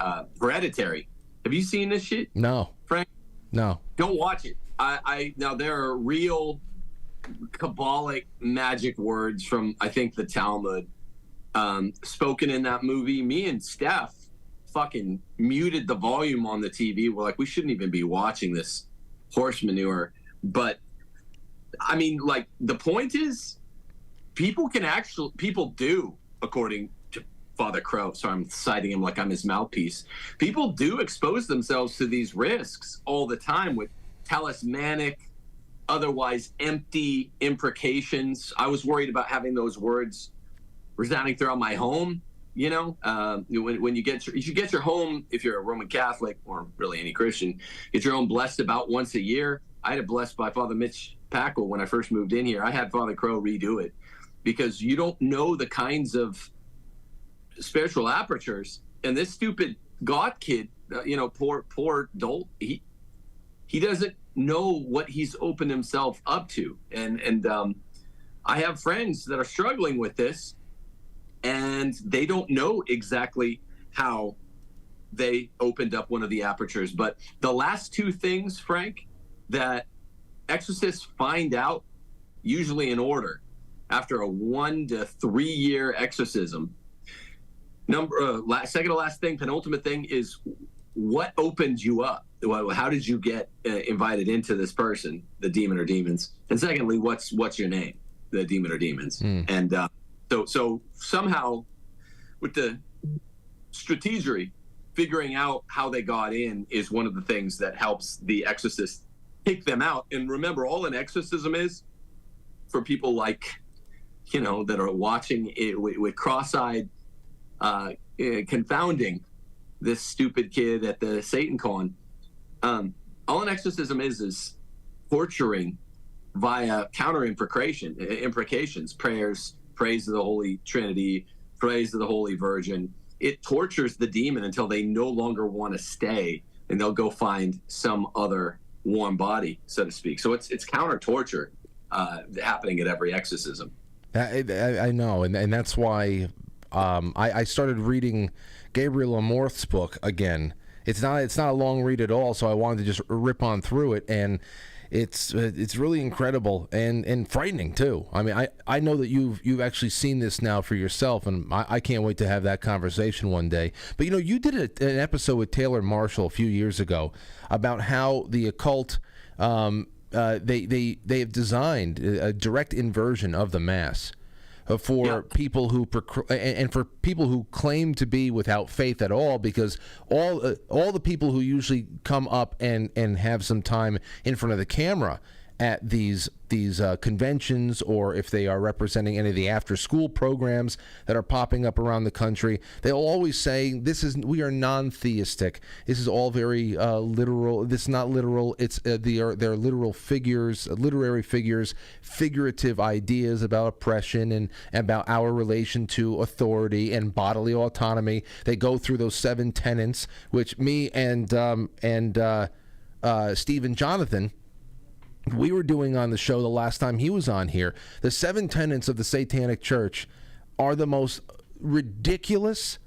Hereditary. Have you seen this shit? No. Frank? No. Don't watch it. Now there are real Kabbalic magic words from, I think, the Talmud spoken in that movie. Me and Steph fucking muted the volume on the TV. We're like, we shouldn't even be watching this horse manure. But I mean, like, the point is, people do, according to Father Crow, so I'm citing him like I'm his mouthpiece, people do expose themselves to these risks all the time with talismanic, otherwise empty imprecations. I was worried about having those words resounding throughout my home. When you should get your home, if you're a Roman Catholic or really any Christian, get your home blessed about once a year. I had it blessed by Father Mitch Packle when I first moved in here. I had Father Crow redo it because you don't know the kinds of spiritual apertures. And this stupid God kid, poor dolt, he doesn't know what he's opened himself up to. And I have friends that are struggling with this, and they don't know exactly how they opened up one of the apertures. But the last two things, Frank, that exorcists find out, usually in order, after a 1 to 3 year exorcism. Second to last thing, penultimate thing is, what opened you up? How did you get invited into this person, the demon or demons? And secondly, what's your name, the demon or demons? And so somehow, with the strategery, figuring out how they got in is one of the things that helps the exorcist take them out. And remember, all an exorcism is, for people like, that are watching it with cross-eyed, confounding this stupid kid at the SatanCon. All an exorcism is torturing via counter imprecations, prayers, praise of the Holy Trinity, praise of the Holy Virgin. It tortures the demon until they no longer want to stay, and they'll go find some other warm body, so to speak. So it's counter torture happening at every exorcism. I know, and that's why I started reading Gabriel Amorth's book again. It's not a long read at all, so I wanted to just rip on through it, and it's really incredible and frightening too. I mean, I know that you've actually seen this now for yourself, and I can't wait to have that conversation one day. But you did an episode with Taylor Marshall a few years ago about how the occult they have designed a direct inversion of the Mass for people who and for people who claim to be without faith at all, because all the people who usually come up and have some time in front of the camera at these conventions, or if they are representing any of the after-school programs that are popping up around the country, they'll always say, we are non-theistic. This is all very literal. This is not literal. It's they're literal figures, literary figures, figurative ideas about oppression and about our relation to authority and bodily autonomy. They go through those 7 tenets, which me and Steve and Jonathan, we were doing on the show the last time he was on here. The 7 tenets of the Satanic Church are the most ridiculous,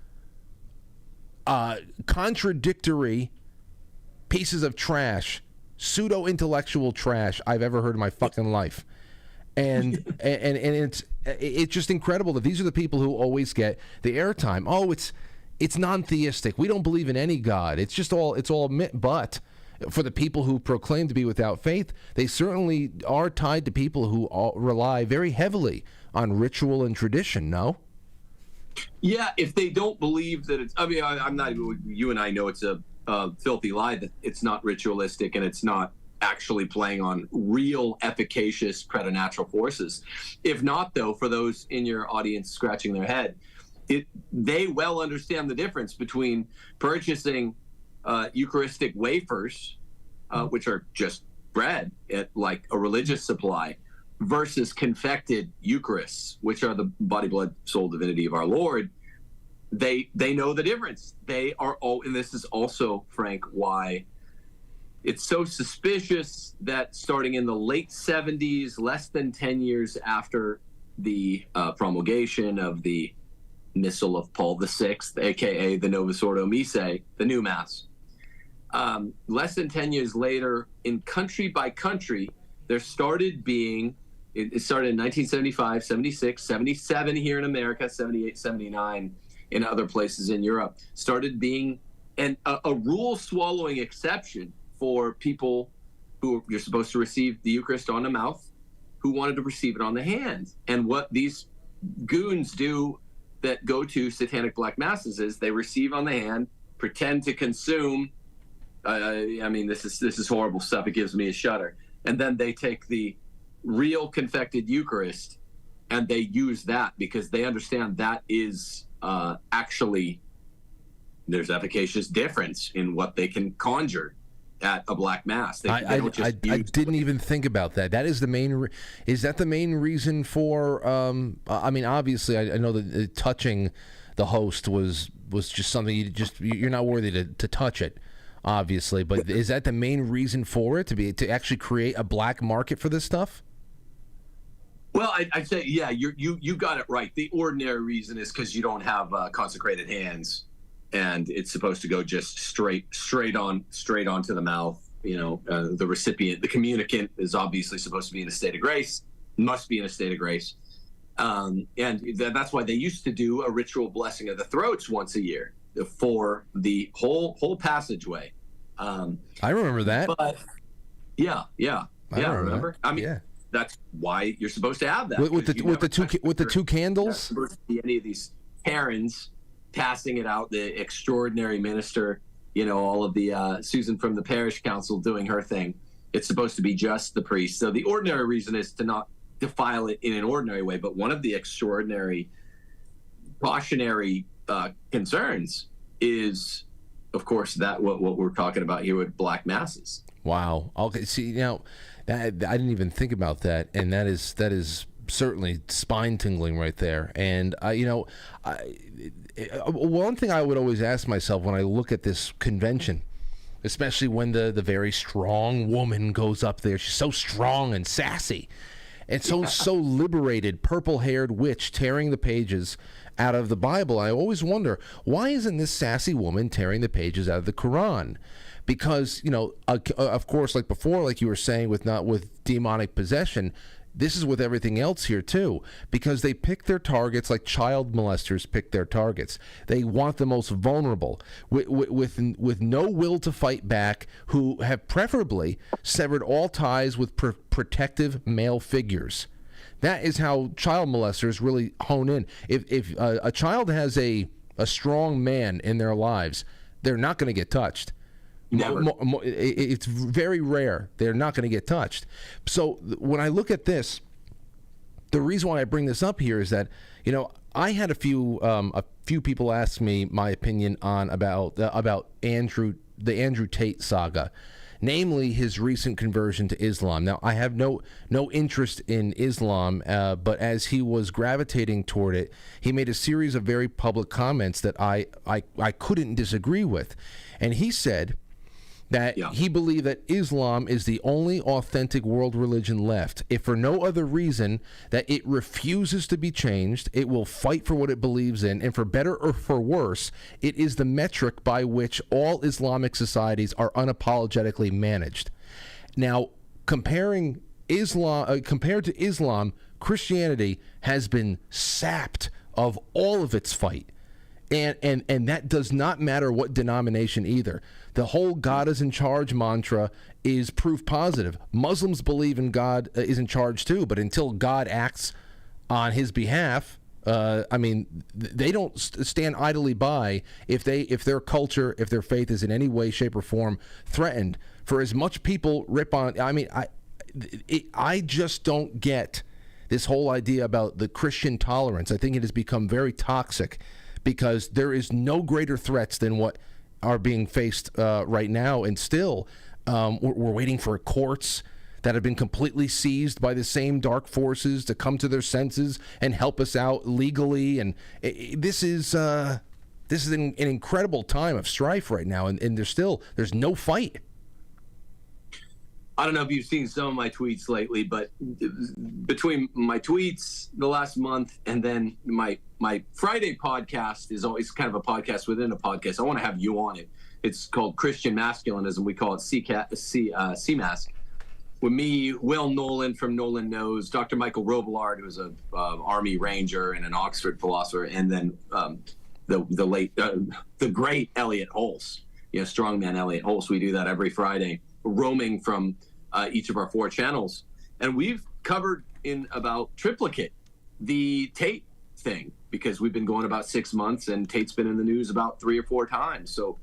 contradictory pieces of trash, pseudo-intellectual trash I've ever heard in my fucking life. And it's just incredible that these are the people who always get the airtime. Oh, it's non-theistic. We don't believe in any God. It's all myth. But for the people who proclaim to be without faith, they certainly are tied to people who rely very heavily on ritual and tradition, no? Yeah, if they don't believe that it's... I mean, I'm not... You and I know it's a filthy lie that it's not ritualistic and it's not actually playing on real, efficacious preternatural forces. If not, though, for those in your audience scratching their head, they well understand the difference between purchasing Eucharistic wafers, which are just bread at like a religious supply, versus confected Eucharists, which are the body, blood, soul, divinity of our Lord. They know the difference. They are all, and this is also, Frank, why it's so suspicious that starting in the late 70s, less than 10 years after the promulgation of the Missal of Paul VI, aka the Novus Ordo Missae, the new Mass, less than 10 years later, in country by country, there started being, it started in 1975, 76, 77 here in America, 78, 79 in other places in Europe, started being a rule-swallowing exception for people who you're supposed to receive the Eucharist on the mouth, who wanted to receive it on the hand. And what these goons do that go to satanic black masses is they receive on the hand, pretend to consume. I mean, this is horrible stuff. It gives me a shudder. And then they take the real confected Eucharist and they use that because they understand that is actually, there's efficacious difference in what they can conjure at a black mass. I didn't even think about that. That is the main. Is that the main reason for? I mean, obviously, I know that touching the host was just something you're not worthy to touch it, obviously. But is that the main reason for it, to actually create a black market for this stuff? Well, I'd say, yeah, you got it right. The ordinary reason is because you don't have consecrated hands. And it's supposed to go just straight on to the mouth. You know, the recipient, the communicant, is obviously supposed to be in a state of grace, must be in a state of grace, and that's why they used to do a ritual blessing of the throats once a year for the whole passageway. I remember that. But yeah, I remember. I mean, yeah. That's why you're supposed to have that with the two candles. Supposed to be any of these Karens passing it out, the extraordinary minister, you know, all of the Susan from the parish council doing her thing. It's supposed to be just the priest. So the ordinary reason is to not defile it in an ordinary way. But one of the extraordinary cautionary concerns is, of course, that what we're talking about here with black masses. Wow. Okay. See, now I didn't even think about that, and that is certainly spine-tingling right there. And one thing I would always ask myself when I look at this convention, especially when the very strong woman goes up there, she's so strong and sassy and so liberated, purple-haired witch tearing the pages out of the Bible. I always wonder, why isn't this sassy woman tearing the pages out of the Quran? Because, of course, like before, like you were saying, with demonic possession, this is with everything else here too, because they pick their targets like child molesters pick their targets. They want the most vulnerable with no will to fight back, who have preferably severed all ties with protective male figures. That is how child molesters really hone in. If a child has a strong man in their lives, they're not going to get touched. Never. It's very rare. They're not going to get touched. So when I look at this, the reason why I bring this up here is that, you know, I had a few people ask me my opinion on about the Andrew Tate saga, namely his recent conversion to Islam. Now, I have no interest in Islam, but as he was gravitating toward it, he made a series of very public comments that I couldn't disagree with. And he said that he believed that Islam is the only authentic world religion left. If for no other reason, that it refuses to be changed, it will fight for what it believes in, and for better or for worse, it is the metric by which all Islamic societies are unapologetically managed. Now, compared to Islam, Christianity has been sapped of all of its fight. And that does not matter what denomination either. The whole God is in charge mantra is proof positive. Muslims believe in God is in charge too, but until God acts on his behalf, they don't stand idly by if their culture, if their faith is in any way, shape, or form threatened. For as much people rip on, I just don't get this whole idea about the Christian tolerance. I think it has become very toxic, because there is no greater threats than what are being faced right now. And still, we're waiting for courts that have been completely seized by the same dark forces to come to their senses and help us out legally. And this is an incredible time of strife right now. And there's no fight. I don't know if you've seen some of my tweets lately, but between my tweets the last month and then my Friday podcast is always kind of a podcast within a podcast. I want to have you on it. It's called Christian Masculinism. We call it CMAS. With me, Will Nolan from Nolan Knows, Dr. Michael Robillard, who's an Army Ranger and an Oxford philosopher, and then the great Elliot Holst, strongman Elliot Holst. We do that every Friday, roaming from each of our 4 channels. And we've covered in about triplicate the Tate thing, because we've been going about 6 months and Tate's been in the news about 3 or 4 times. So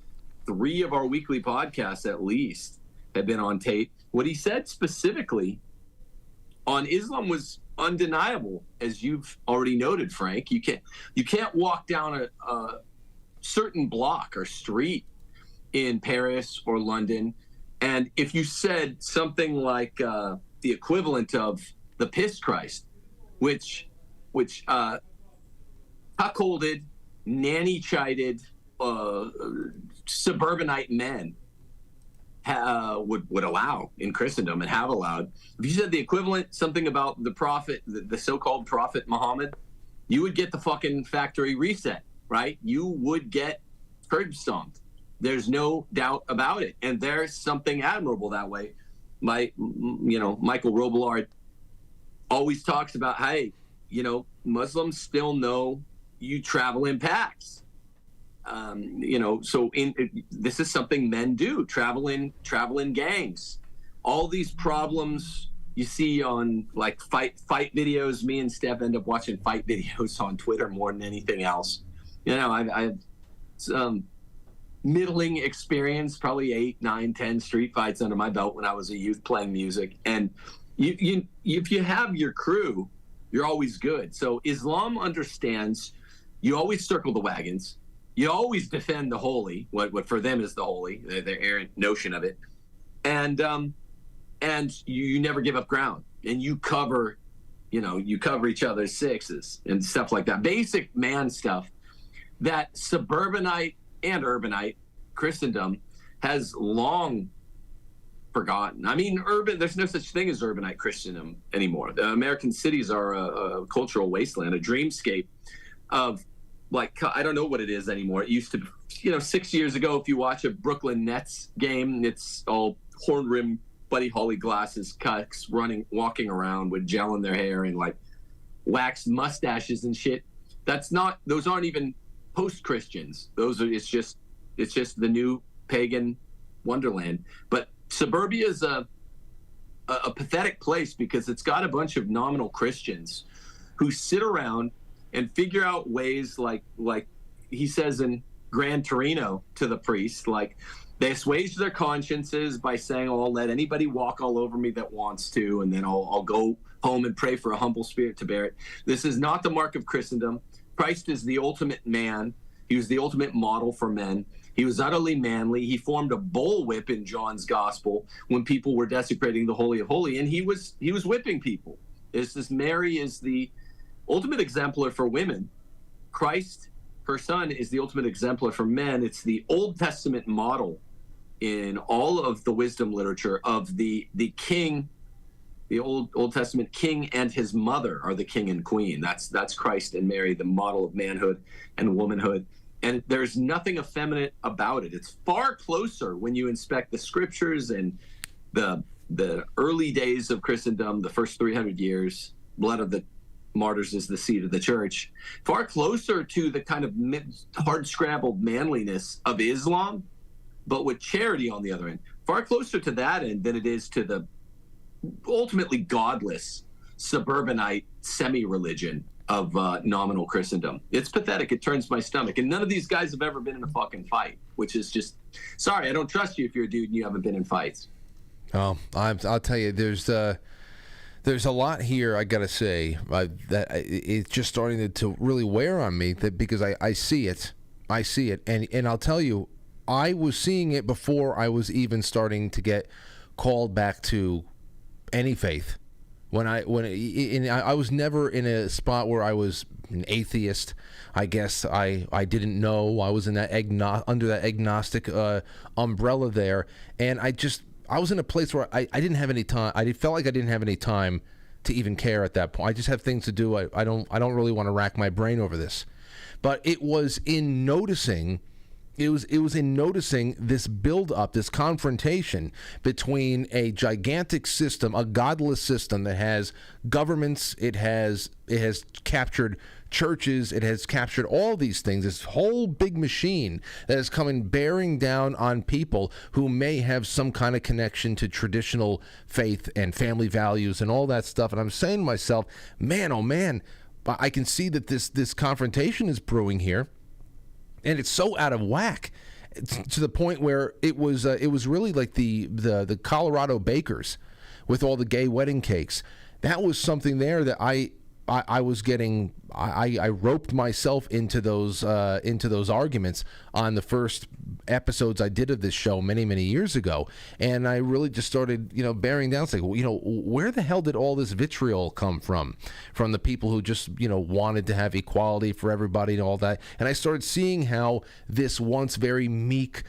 3 of our weekly podcasts at least have been on Tate. What he said specifically on Islam was undeniable, as you've already noted, Frank. You can't walk down a certain block or street in Paris or London, and if you said something like the equivalent of the piss Christ, which cuckolded, nanny-chided suburbanite men would allow in Christendom and have allowed. If you said the equivalent, something about the prophet, the so-called prophet Muhammad, you would get the fucking factory reset, right? You would get curb stomped. There's no doubt about it. And there's something admirable that way. Michael Robillard always talks about, hey, Muslims still know you travel in packs. This is something men do, travel in gangs. All these problems you see on like fight videos. Me and Steph end up watching fight videos on Twitter more than anything else. I've some middling experience, probably 8, 9, 10 street fights under my belt when I was a youth playing music. And if you have your crew, you're always good. So Islam understands you always circle the wagons. You always defend the holy, what for them is the holy, their errant notion of it. And you never give up ground. And you cover each other's sixes and stuff like that. Basic man stuff that suburbanite and urbanite Christendom has long forgotten. I mean, there's no such thing as urbanite Christendom anymore. The American cities are a cultural wasteland, a dreamscape of, like, I don't know what it is anymore. It used to, 6 years ago, if you watch a Brooklyn Nets game, it's all horn rim Buddy Holly glasses, cucks, walking around with gel in their hair and like waxed mustaches and shit. Those aren't even post-Christians. It's just the new pagan wonderland. But suburbia is a pathetic place because it's got a bunch of nominal Christians who sit around and figure out ways like he says in Gran Torino to the priest, like they assuage their consciences by saying, oh, I'll let anybody walk all over me that wants to, and then I'll go home and pray for a humble spirit to bear it. This is not the mark of Christendom. Christ is the ultimate man. He was the ultimate model for men. He was utterly manly. He formed a bullwhip in John's gospel when people were desecrating the Holy of Holies, and he was whipping people. Mary is the ultimate exemplar for women. Christ, her son, is the ultimate exemplar for men. It's the Old Testament model in all of the wisdom literature of the king. The Old Testament king and his mother are the king and queen. That's Christ and Mary, the model of manhood and womanhood. And there's nothing effeminate about it. It's far closer when you inspect the scriptures and the early days of Christendom, the first 300 years, blood of the martyrs is the seed of the church, far closer to the kind of hard-scrabbled manliness of Islam, but with charity on the other end. Far closer to that end than it is to the ultimately godless suburbanite semi-religion of nominal Christendom. It's pathetic. It turns my stomach. And none of these guys have ever been in a fucking fight, which is just, sorry, I don't trust you if you're a dude and you haven't been in fights. Oh, I'll tell you, there's a lot here, I got to say, that it's just starting to really wear on me because I see it. I see it. And I'll tell you, I was seeing it before I was even starting to get called back to any faith. I was never in a spot where I was an atheist. I guess I didn't know. I was in that under that agnostic umbrella there, and I was in a place where I didn't have any time. I felt like I didn't have any time to even care at that point. I just have things to do. I don't really want to rack my brain over this. But it was in noticing. It was in noticing this build-up, this confrontation between a gigantic system, a godless system that has governments, it has captured churches, it has captured all these things, this whole big machine that is coming bearing down on people who may have some kind of connection to traditional faith and family values and all that stuff. And I'm saying to myself, man, oh man, I can see that this confrontation is brewing here. And it's so out of whack to the point where it was really like the Colorado bakers with all the gay wedding cakes. That was something there that I was getting. I roped myself into those arguments on the first episodes I did of this show many years ago, and I really just started bearing down. It's like, where the hell did all this vitriol come from the people who just wanted to have equality for everybody and all that. And I started seeing how this once very meek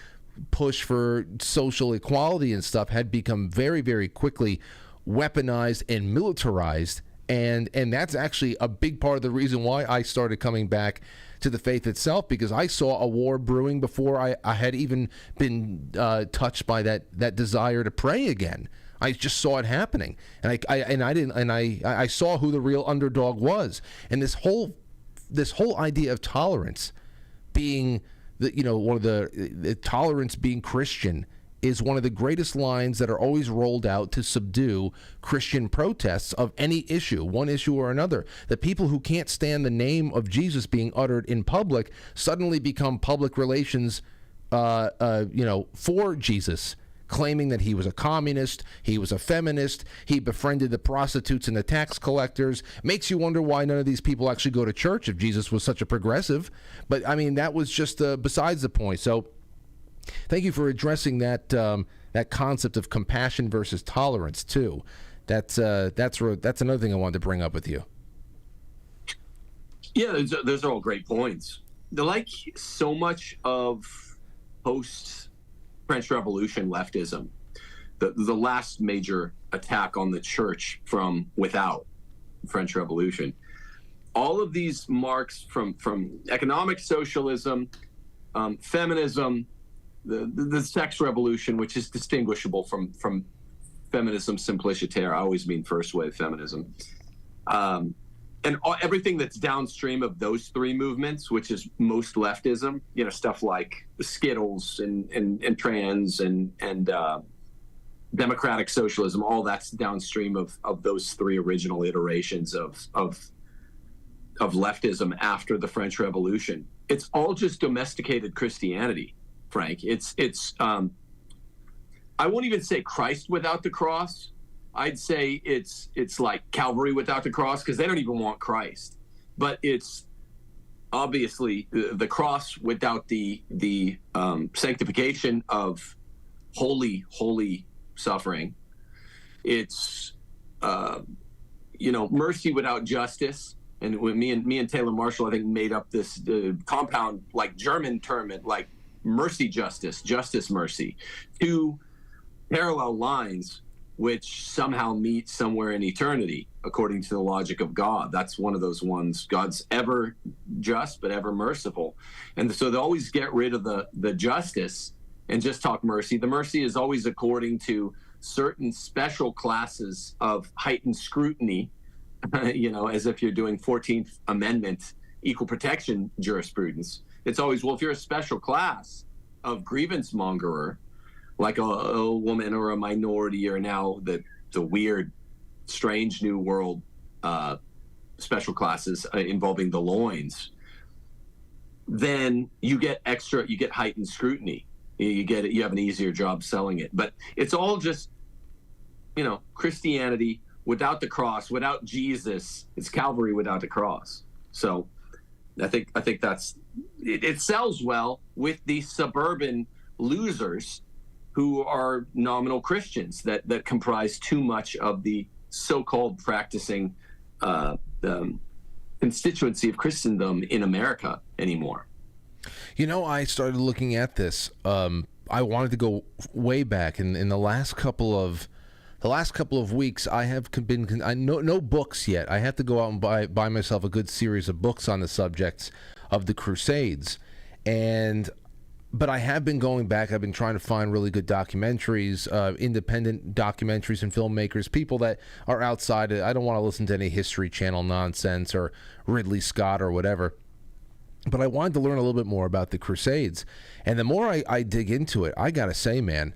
push for social equality and stuff had become very, very quickly weaponized and militarized. And that's actually a big part of the reason why I started coming back to the faith itself, because I saw a war brewing before I had even been touched by that desire to pray again. I just saw it happening, and I saw who the real underdog was, and this whole idea of tolerance being one of the tolerance being Christian is one of the greatest lines that are always rolled out to subdue Christian protests of any issue, one issue or another. The people who can't stand the name of Jesus being uttered in public suddenly become public relations, for Jesus, claiming that he was a communist, he was a feminist, he befriended the prostitutes and the tax collectors. Makes you wonder why none of these people actually go to church if Jesus was such a progressive. But I mean, that was just besides the point. So thank you for addressing that concept of compassion versus tolerance too. That's another thing I wanted to bring up with you. Yeah, those are all great points. Like so much of post-French Revolution leftism, the last major attack on the church from without French Revolution, all of these marks from economic socialism, feminism, the sex revolution, which is distinguishable from feminism simpliciter. I always mean first wave feminism. And everything that's downstream of those three movements, which is most leftism, stuff like Skittles and trans and democratic socialism, all that's downstream of those three original iterations of leftism after the French Revolution. It's all just domesticated Christianity, Frank. It's I won't even say Christ without the cross. I'd say it's like Calvary without the cross, because they don't even want Christ. But it's obviously the cross without the sanctification of holy suffering. It's mercy without justice. And when me and Taylor Marshall, I think, made up this compound, like German term, like mercy, justice, mercy, two parallel lines which somehow meet somewhere in eternity, according to the logic of God. That's one of those ones. God's ever just, but ever merciful. And so they always get rid of the justice and just talk mercy. The mercy is always according to certain special classes of heightened scrutiny, as if you're doing 14th Amendment equal protection jurisprudence. It's always, well, if you're a special class of grievance mongerer, like a woman or a minority, or now the weird, strange new world special classes involving the loins, then you get heightened scrutiny. You have an easier job selling it. But it's all just, Christianity without the cross, without Jesus. It's Calvary without the cross. So I think that's it sells well with these suburban losers who are nominal Christians that comprise too much of the so-called practicing constituency of Christendom in America anymore. I started looking at this. I wanted to go way back in the last couple of weeks. I have been no books yet. I have to go out and buy myself a good series of books on the subjects of the Crusades, but I have been going back. I've been trying to find really good documentaries, independent documentaries and filmmakers, people that are outside. I don't want to listen to any History Channel nonsense or Ridley Scott or whatever. But I wanted to learn a little bit more about the Crusades. And the more I dig into it, I got to say, man,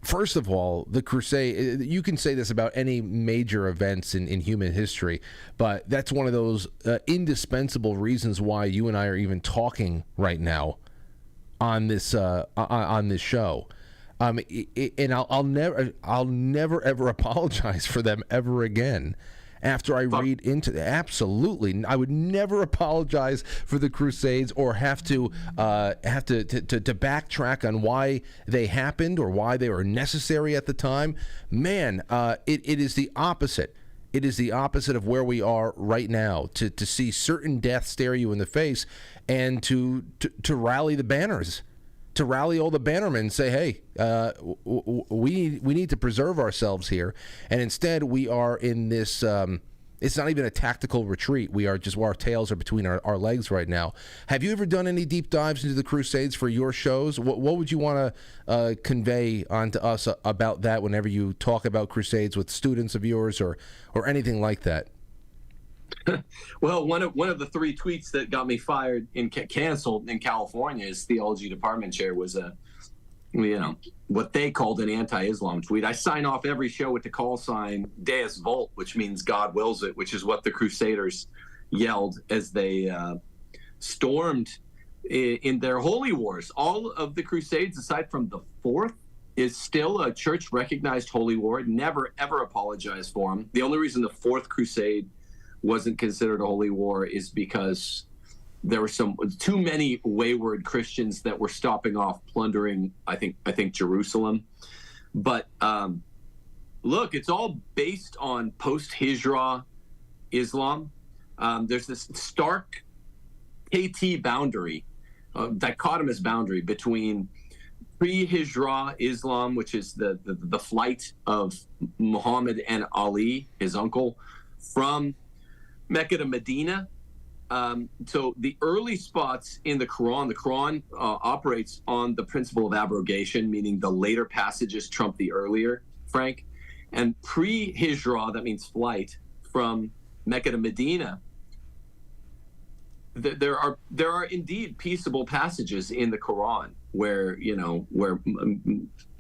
first of all, the Crusade, you can say this about any major events in human history, but that's one of those indispensable reasons why you and I are even talking right now on this show. And I'll never ever apologize for them ever again. After I read into absolutely, I would never apologize for the Crusades or have to backtrack on why they happened or why they were necessary at the time. Man, it is the opposite. It is the opposite of where we are right now. To see certain death stare you in the face, and to rally the banners. To rally all the bannermen and say, hey, we need to preserve ourselves here. And instead, we are in this, it's not even a tactical retreat. We are just, our tails are between our legs right now. Have you ever done any deep dives into the Crusades for your shows? What would you want to convey onto us about that whenever you talk about Crusades with students of yours or anything like that? Well, one of the three tweets that got me fired and canceled in California as theology department chair was what they called an anti-Islam tweet. I sign off every show with the call sign Deus Vult, which means God wills it, which is what the Crusaders yelled as they stormed in their holy wars. All of the Crusades, aside from the fourth, is still a church-recognized holy war. Never, ever apologized for them. The only reason the fourth Crusade wasn't considered a holy war is because there were too many wayward Christians that were stopping off plundering, I think Jerusalem. But look, it's all based on post-Hijra Islam. There's this stark KT boundary, dichotomous boundary between pre-Hijra Islam, which is the flight of Muhammad and Ali, his uncle, from Mecca to Medina. So the early spots in the Quran operates on the principle of abrogation, meaning the later passages trump the earlier. Frank. And pre-Hijra, that means flight, from Mecca to Medina, there are indeed peaceable passages in the Quran where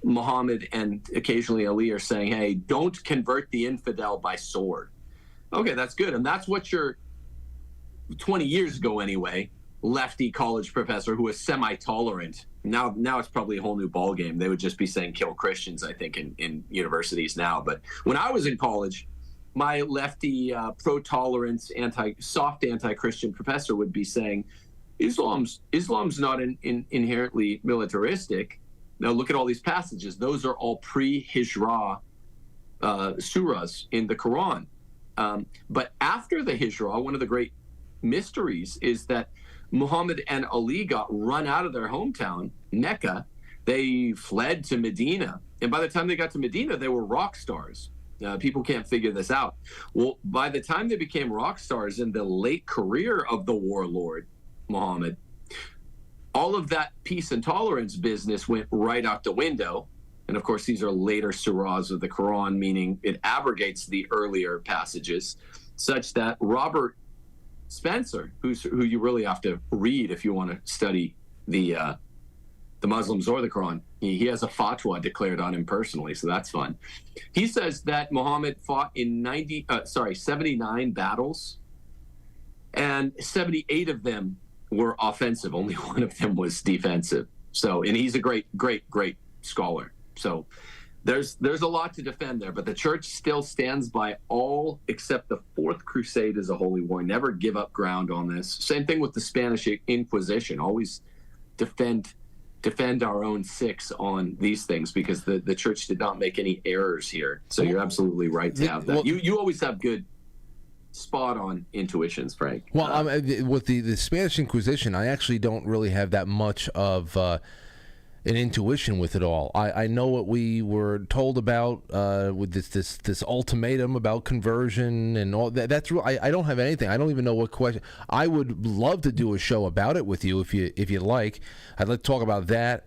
Muhammad and occasionally Ali are saying, hey, don't convert the infidel by sword. Okay, that's good. And that's what your 20 years ago anyway, lefty college professor who was semi-tolerant. Now it's probably a whole new ballgame. They would just be saying kill Christians, I think, in universities now. But when I was in college, my lefty, pro-tolerance, soft anti-Christian professor would be saying, Islam's not inherently militaristic. Now look at all these passages. Those are all pre-Hijra surahs in the Quran. But after the Hijra, one of the great mysteries is that Muhammad and Ali got run out of their hometown, Mecca. They fled to Medina. And by the time they got to Medina, they were rock stars. People can't figure this out. Well, by the time they became rock stars in the late career of the warlord, Muhammad, all of that peace and tolerance business went right out the window. And of course, these are later surahs of the Quran, meaning it abrogates the earlier passages, such that Robert Spencer, who you really have to read if you want to study the Muslims or the Quran, he has a fatwa declared on him personally, so that's fun. He says that Muhammad fought in 79 battles, and 78 of them were offensive. Only one of them was defensive. So, and he's a great scholar. So there's a lot to defend there, but the church still stands by all except the Fourth Crusade as a holy war. Never give up ground on this. Same thing with the Spanish Inquisition. Always defend our own six on these things, because the church did not make any errors here. So you're absolutely right to have that. Well, you always have good spot on intuitions, Frank. Well, with the Spanish Inquisition, I actually don't really have that much of an intuition with it all. I know what we were told about with this ultimatum about conversion and all that. That's real. I don't have anything. I don't even know what question. I would love to do a show about it with you if you'd like. I'd like to talk about that,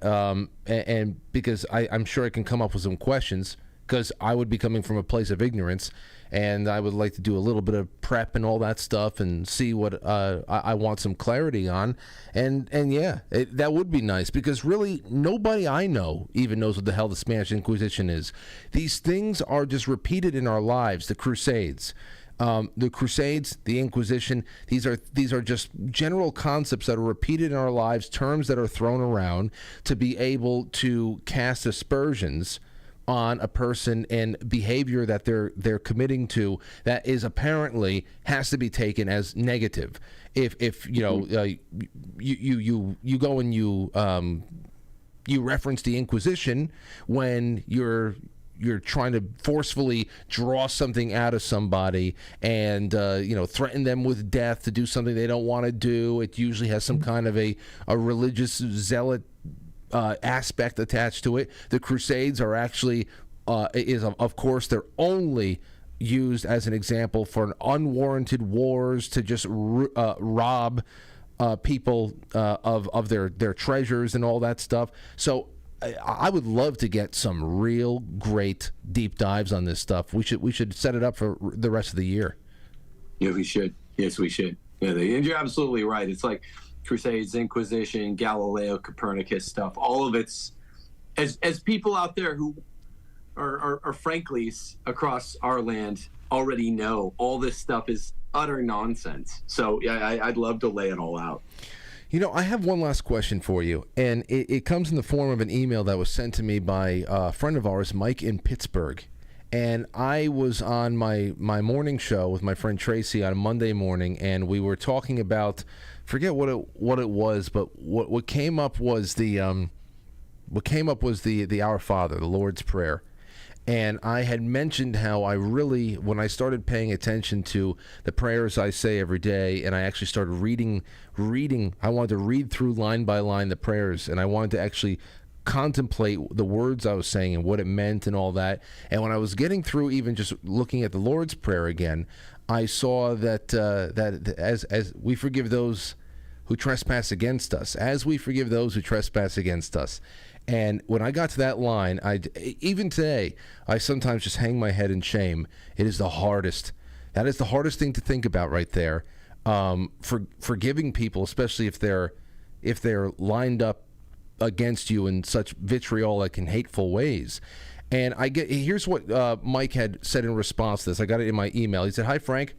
and because I'm sure I can come up with some questions, because I would be coming from a place of ignorance, and I would like to do a little bit of prep and all that stuff and see what I want some clarity on. And yeah, that would be nice, because really nobody I know even knows what the hell the Spanish Inquisition is. These things are just repeated in our lives. The Crusades. The Inquisition, these are just general concepts that are repeated in our lives, terms that are thrown around to be able to cast aspersions on a person and behavior that they're committing to that is apparently has to be taken as negative. If you know you go and you reference the Inquisition when you're trying to forcefully draw something out of somebody and threaten them with death to do something they don't want to do. It usually has some kind of a religious zealot aspect attached to it. The Crusades are actually of course they're only used as an example for unwarranted wars to just rob people of their treasures and all that stuff. So I would love to get some real great deep dives on this stuff. We should set it up for the rest of the year. Yeah, we should. Yes, we should. Yeah, and you're absolutely right. It's like Crusades, Inquisition, Galileo, Copernicus stuff. All of it's as people out there who are Franklies across our land already know, all this stuff is utter nonsense. So yeah, I'd love to lay it all out. You know, I have one last question for you, and it comes in the form of an email that was sent to me by a friend of ours, Mike in Pittsburgh. And I was on my morning show with my friend Tracy on Monday morning, and we were talking about, forget what it was, but what came up was the Our Father, the Lord's Prayer. And I had mentioned how I really, when I started paying attention to the prayers I say every day, and I actually started reading, I wanted to read through line by line the prayers, and I wanted to actually contemplate the words I was saying and what it meant and all that. And when I was getting through even just looking at the Lord's Prayer again, I saw that as we forgive those who trespass against us, as we forgive those who trespass against us. And when I got to that line, even today, I sometimes just hang my head in shame. It is the hardest. That is the hardest thing to think about right there. Forgiving people, especially if they're lined up against you in such vitriolic and hateful ways. And here's what Mike had said in response to this. I got it in my email. He said, "Hi, Frank.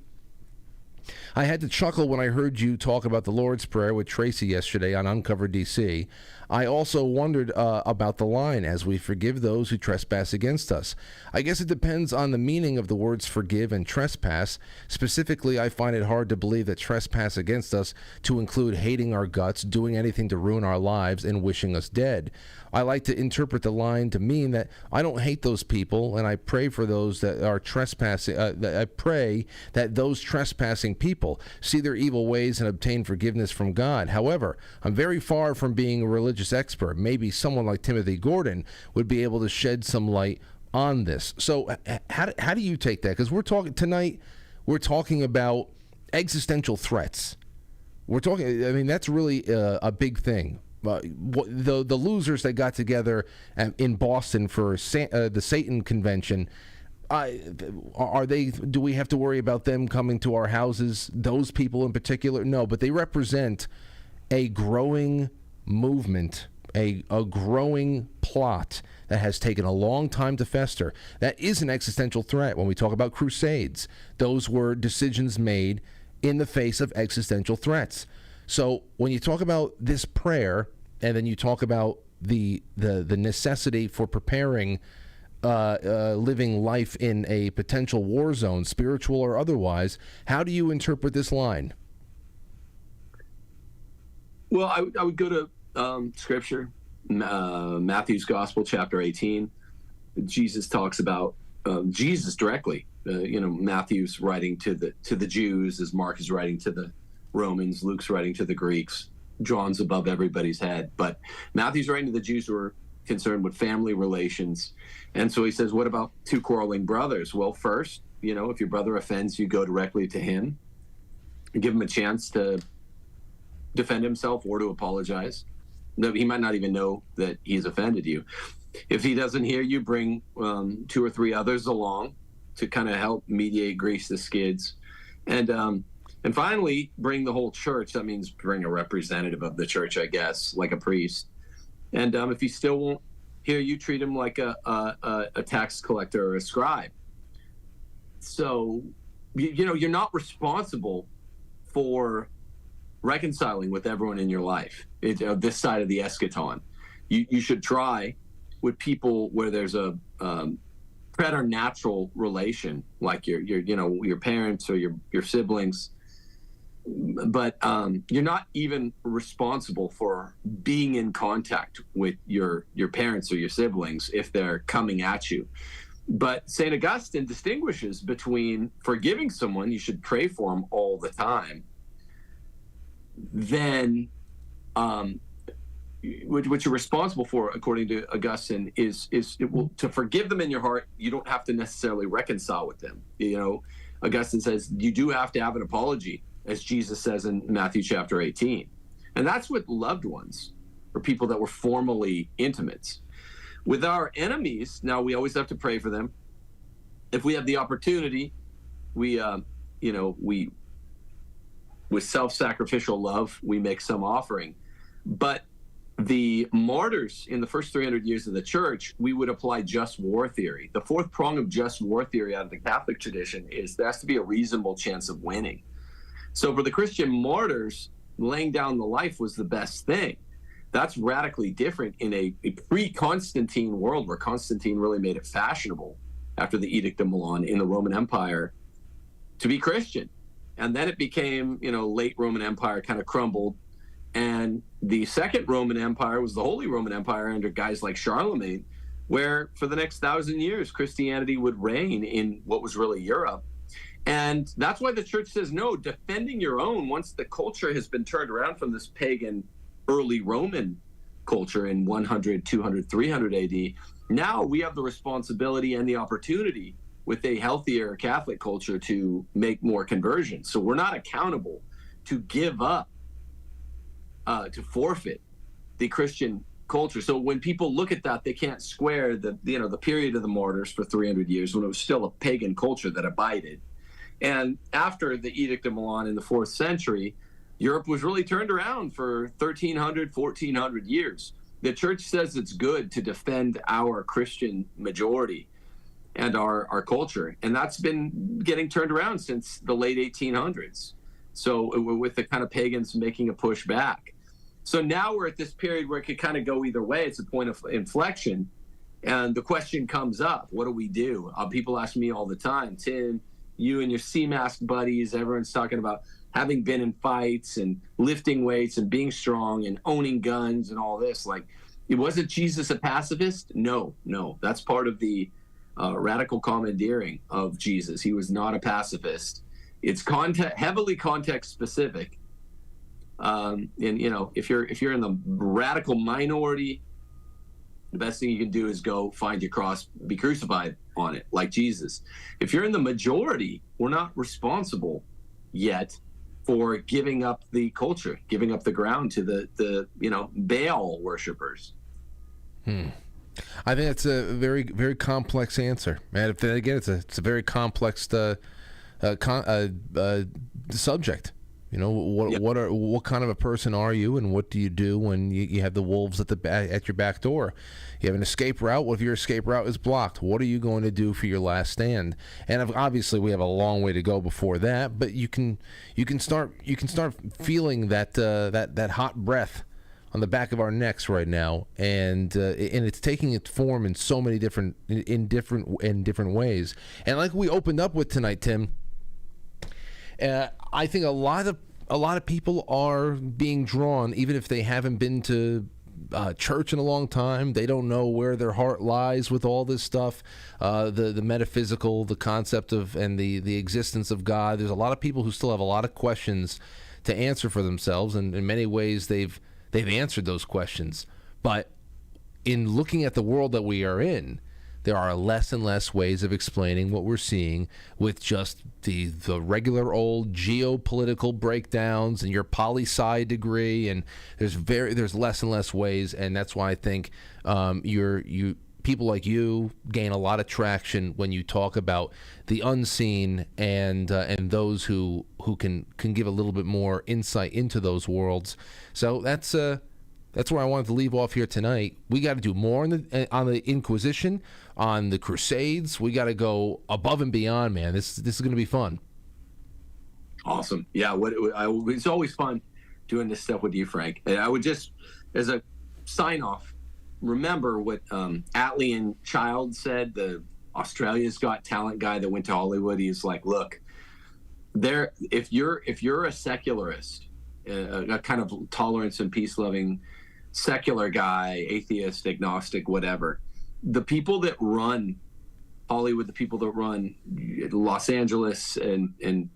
I had to chuckle when I heard you talk about the Lord's Prayer with Tracy yesterday on Uncover DC. I also wondered about the line, as we forgive those who trespass against us. I guess it depends on the meaning of the words forgive and trespass. Specifically, I find it hard to believe that trespass against us to include hating our guts, doing anything to ruin our lives, and wishing us dead. I like to interpret the line to mean that I don't hate those people, and I pray for those that are trespassing. I pray that those trespassing people see their evil ways and obtain forgiveness from God. However, I'm very far from being a religious expert. Maybe someone like Timothy Gordon would be able to shed some light on this." So how do you take that? Because we're talking about existential threats. That's really a big thing. The losers that got together in Boston for the Satan convention, do we have to worry about them coming to our houses, those people in particular? No, but they represent a growing movement, a growing plot that has taken a long time to fester. That is an existential threat. When we talk about Crusades, those were decisions made in the face of existential threats. So when you talk about this prayer, and then you talk about the necessity for preparing living life in a potential war zone, spiritual or otherwise, how do you interpret this line? Well, I would go to Scripture, Matthew's Gospel, chapter 18. Jesus talks about Jesus directly. Matthew's writing to the Jews, as Mark is writing to the Romans, Luke's writing to the Greeks. John's above everybody's head, but Matthew's writing to the Jews who are concerned with family relations. And so he says, what about two quarreling brothers? Well, first, if your brother offends you, go directly to him and give him a chance to defend himself or to apologize. No, he might not even know that he's offended you. If he doesn't hear you, bring 2 or 3 others along to kind of help mediate, grease the skids. And finally, bring the whole church. That means bring a representative of the church, I guess, like a priest. And if he still won't hear you, treat him like a tax collector or a scribe. So, you're not responsible for reconciling with everyone in your life, this side of the eschaton. You should try with people where there's a preternatural relation, like your parents or your siblings. But you're not even responsible for being in contact with your parents or your siblings if they're coming at you. But St. Augustine distinguishes between forgiving someone, you should pray for them all the time, then what you're responsible for, according to Augustine, is to forgive them in your heart. You don't have to necessarily reconcile with them. Augustine says you do have to have an apology, as Jesus says in Matthew chapter 18. And that's with loved ones or people that were formerly intimates. With our enemies, now we always have to pray for them. If we have the opportunity, we with self-sacrificial love, we make some offering. But the martyrs in the first 300 years of the church, we would apply just war theory. The fourth prong of just war theory out of the Catholic tradition is there has to be a reasonable chance of winning. So for the Christian martyrs, laying down the life was the best thing. That's radically different in a pre-Constantine world where Constantine really made it fashionable after the Edict of Milan in the Roman Empire to be Christian. And then it became, late Roman Empire kind of crumbled. And the second Roman Empire was the Holy Roman Empire under guys like Charlemagne, where for the next 1,000 years, Christianity would reign in what was really Europe. And that's why the church says, no, defending your own, once the culture has been turned around from this pagan early Roman culture in 100, 200, 300 AD, now we have the responsibility and the opportunity with a healthier Catholic culture to make more conversions. So we're not accountable to give up, to forfeit the Christian culture. So when people look at that, they can't square the period of the martyrs for 300 years when it was still a pagan culture that abided. And after the Edict of Milan in the 4th century, Europe was really turned around for 1,300, 1,400 years. The church says it's good to defend our Christian majority and our culture. And that's been getting turned around since the late 1800s. So with the kind of pagans making a push back. So now we're at this period where it could kind of go either way. It's a point of inflection. And the question comes up, what do we do? People ask me all the time, Tim, you and your sea mask buddies, everyone's talking about having been in fights and lifting weights and being strong and owning guns and all this. Like, wasn't Jesus a pacifist? No. That's part of the radical commandeering of Jesus. He was not a pacifist. It's heavily context specific. And if you're in the radical minority, the best thing you can do is go find your cross, be crucified on it, like Jesus. If you're in the majority, we're not responsible yet for giving up the culture, giving up the ground to the Baal worshipers. I think that's a very, very complex answer, and again, it's a very complex subject. What kind of a person are you, and what do you do when you have the wolves at your back door? You have an escape route. What if your escape route is blocked? What are you going to do for your last stand? And obviously, we have a long way to go before that. But you can start feeling that hot breath on the back of our necks right now, and it's taking its form in so many different ways. And like we opened up with tonight, Tim. I think a lot of people are being drawn, even if they haven't been to church in a long time. They don't know where their heart lies with all this stuff, the metaphysical, the concept of, and the existence of God. There's a lot of people who still have a lot of questions to answer for themselves, and in many ways they've answered those questions. But in looking at the world that we are in, there are less and less ways of explaining what we're seeing with just the regular old geopolitical breakdowns and your poli-sci degree, and there's less and less ways, and that's why I think people like you gain a lot of traction when you talk about the unseen and those who can give a little bit more insight into those worlds. So that's where I wanted to leave off here tonight. We got to do more on the Inquisition, on the Crusades. We got to go above and beyond, man. This is going to be fun. Awesome. Yeah, it's always fun doing this stuff with you, Frank. And I would just, as a sign-off, remember what Atlee and Child said, the Australia's Got Talent guy that went to Hollywood. He's like, look, if you're a secularist, a kind of tolerance and peace-loving secular guy, atheist, agnostic, whatever, the people that run Hollywood, the people that run Los Angeles and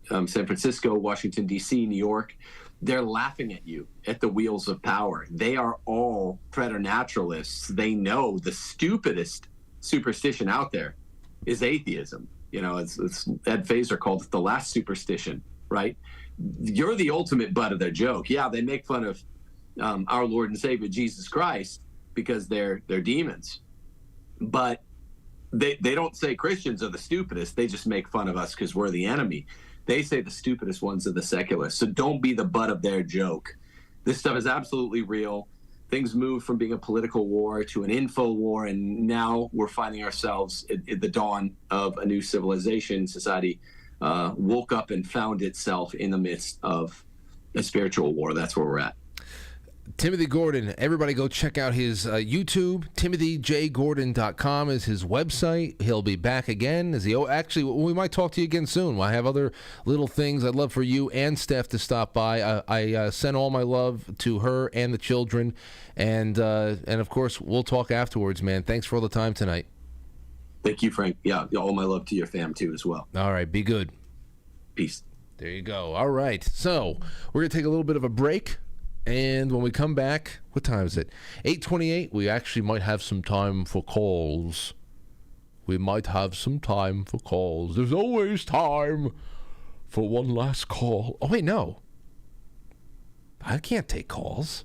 San Francisco, Washington, D.C., New York, they're laughing at you at the wheels of power. They are all preternaturalists. They know the stupidest superstition out there is atheism. It's Ed Fazer called it the last superstition, right? You're the ultimate butt of their joke. Yeah, they make fun of our Lord and Savior Jesus Christ because they're demons, but they don't say Christians are the stupidest. They just make fun of us because we're the enemy. They say the stupidest ones are the secularists. So don't be the butt of their joke. This stuff is absolutely real. Things move from being a political war to an info war, and now we're finding ourselves at the dawn of a new civilization. Society woke up and found itself in the midst of a spiritual war. That's where we're at. Timothy Gordon, everybody go check out his YouTube. TimothyJGordon.com is his website. He'll be back again. Actually, we might talk to you again soon. I have other little things I'd love for you and Steph to stop by. I send all my love to her and the children, and of course, we'll talk afterwards, man. Thanks for all the time tonight. Thank you, Frank. Yeah, all my love to your fam, too, as well. All right, be good. Peace. There you go. All right, so we're going to take a little bit of a break. And when we come back, what time is it? 8:28. We actually might have some time for calls. There's always time for one last call. Oh, wait, no. I can't take calls.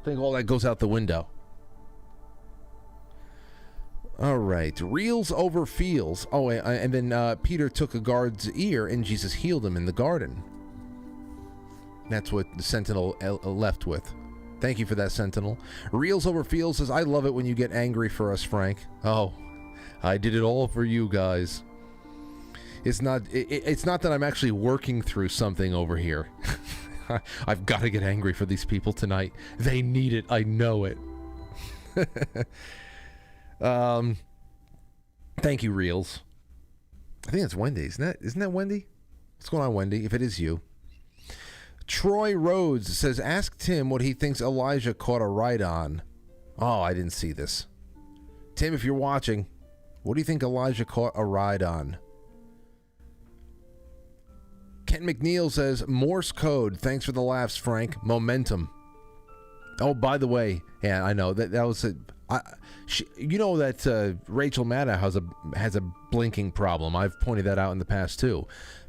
I think all that goes out the window. All right. Reels over feels. Oh, and then Peter took a guard's ear and Jesus healed him in the garden. That's what the Sentinel left with. Thank you for that, Sentinel. Reels over feels says, I love it when you get angry for us, Frank. Oh, I did it all for you guys. It's not that I'm actually working through something over here. I've got to get angry for these people tonight. They need it. I know it. Thank you, Reels. I think that's Wendy. Isn't that Wendy? What's going on, Wendy? If it is you. Troy Rhodes says, ask Tim what he thinks Elijah caught a ride on. Oh, I didn't see this. Tim, if you're watching, what do you think Elijah caught a ride on? Ken McNeil says, Morse code. Thanks for the laughs, Frank. Momentum. Oh, by the way, yeah, I know that was a. You know that Rachel Maddow has a blinking problem. I've pointed that out in the past too.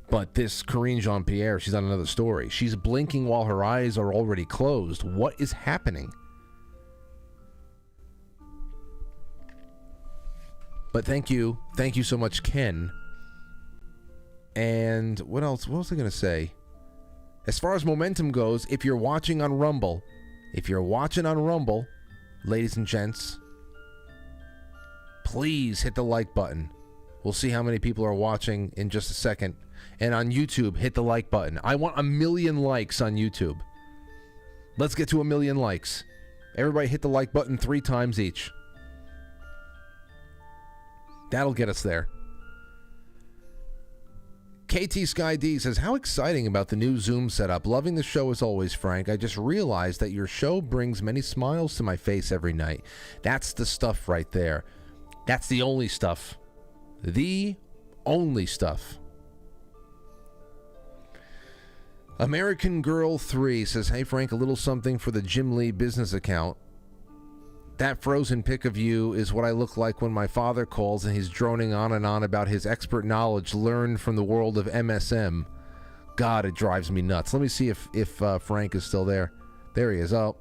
But this Corinne Jean-Pierre, she's on another story. She's blinking while her eyes are already closed. What is happening? But thank you so much, Ken. And what else? What was I gonna say? As far as momentum goes, if you're watching on Rumble, ladies and gents, please hit the like button. We'll see how many people are watching in just a second. And on YouTube, hit the like button. I want 1 million likes on YouTube. Let's get to 1 million likes. Everybody hit the like button 3 times each. That'll get us there. KT Sky D says, how exciting about the new Zoom setup. Loving the show as always, Frank. I just realized that your show brings many smiles to my face every night. That's the stuff right there. That's the only stuff. The only stuff. American Girl 3 says, hey Frank, a little something for the Jim Lee business account. That frozen pic of you is what I look like when my father calls and he's droning on and on about his expert knowledge learned from the world of MSM. God, it drives me nuts. Let me see if Frank is still there. There he is. Oh,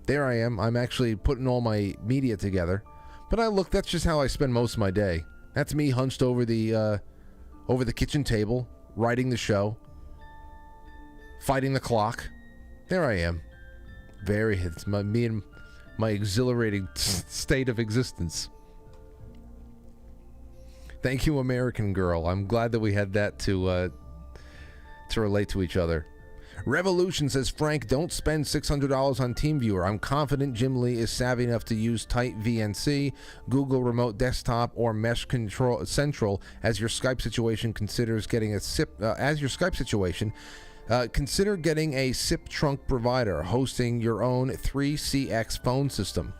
there I am. I'm actually putting all my media together. But look, that's just how I spend most of my day. That's me hunched over the kitchen table, writing the show, fighting the clock. There I am. It's me and my exhilarating state of existence. Thank you, American Girl. I'm glad that we had that to relate to each other. Revolution says, Frank, don't spend $600 on TeamViewer. I'm confident Jim Lee is savvy enough to use Tight VNC, Google Remote Desktop, or Mesh Control Central as your Skype situation considers getting a SIP. Consider getting a SIP trunk provider hosting your own 3CX phone system.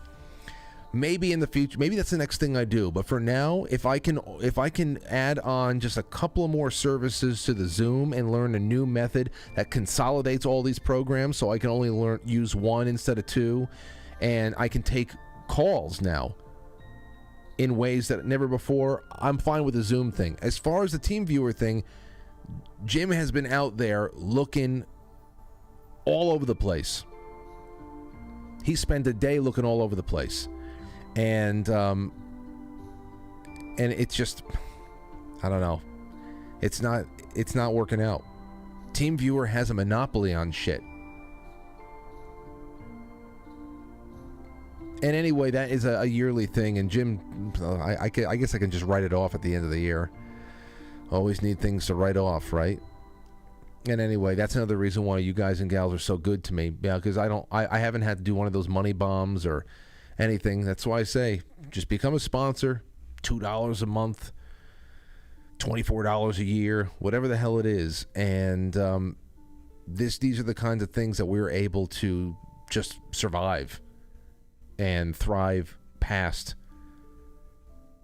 Maybe in the future, maybe that's the next thing I do. But for now, if I can add on just a couple of more services to the Zoom and learn a new method that consolidates all these programs, so I can only use one instead of two, and I can take calls now in ways that never before, I'm fine with the Zoom thing. As far as the TeamViewer thing, Jim has been out there looking all over the place. He spent a day looking all over the place. And it's just, I don't know. It's not working out. TeamViewer has a monopoly on shit. And anyway, that is a yearly thing. And Jim, I guess I can just write it off at the end of the year. Always need things to write off, right? And anyway, that's another reason why you guys and gals are so good to me. Yeah, because I haven't had to do one of those money bombs or anything. That's why I say, just become a sponsor. $2 a month, $24 a year, whatever the hell it is. And these are the kinds of things that we're able to just survive and thrive past.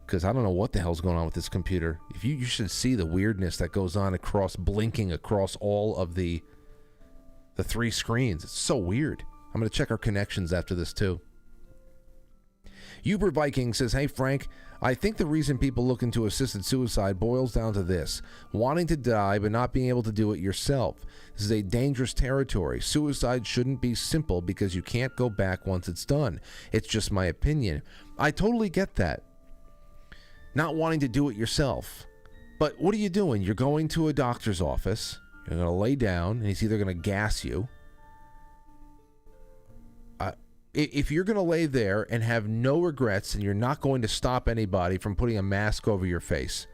Because I don't know what the hell's going on with this computer. If you should see the weirdness that goes on blinking across all of the 3 screens. It's so weird. I'm going to check our connections after this too. Uber Viking says, hey, Frank, I think the reason people look into assisted suicide boils down to this: wanting to die but not being able to do it yourself. This is a dangerous territory. Suicide shouldn't be simple because you can't go back once it's done. It's just my opinion. I totally get that. Not wanting to do it yourself. But what are you doing? You're going to a doctor's office. You're going to lay down, and he's either going to gas you. If you're going to lay there and have no regrets, and you're not going to stop anybody from putting a mask over your face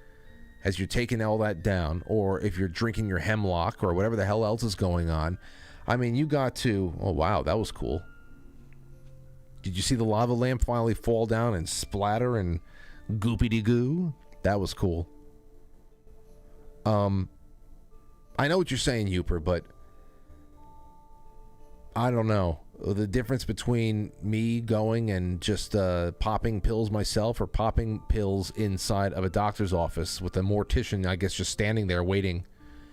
as you're taking all that down, or if you're drinking your hemlock or whatever the hell else is going on, I mean, you got to... Oh, wow, that was cool. Did you see the lava lamp finally fall down and splatter and goopy-de-goo? That was cool. I know what you're saying, Uper, but I don't know. The difference between me going and just popping pills myself or popping pills inside of a doctor's office with a mortician, I guess, just standing there waiting.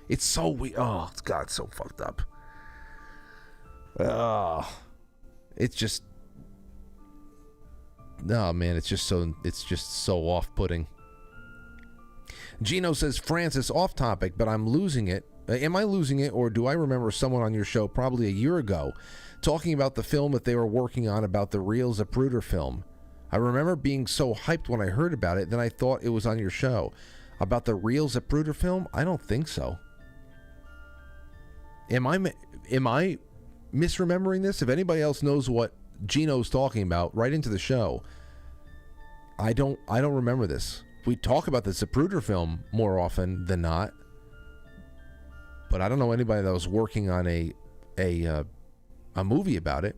It's so weird. Oh, God, it's so fucked up. It's just... No, man, it's just so off-putting. Gino says, Francis, off topic, but I'm losing it. Am I losing it, or do I remember someone on your show probably a year ago talking about the film that they were working on, about the Real Zapruder film? I remember being so hyped when I heard about it, then I thought it was on your show. About the Real Zapruder film? I don't think so. Am I misremembering this? If anybody else knows what Gino's talking about, write into the show. I don't remember this. We talk about the Zapruder film more often than not, but I don't know anybody that was working on a movie about it.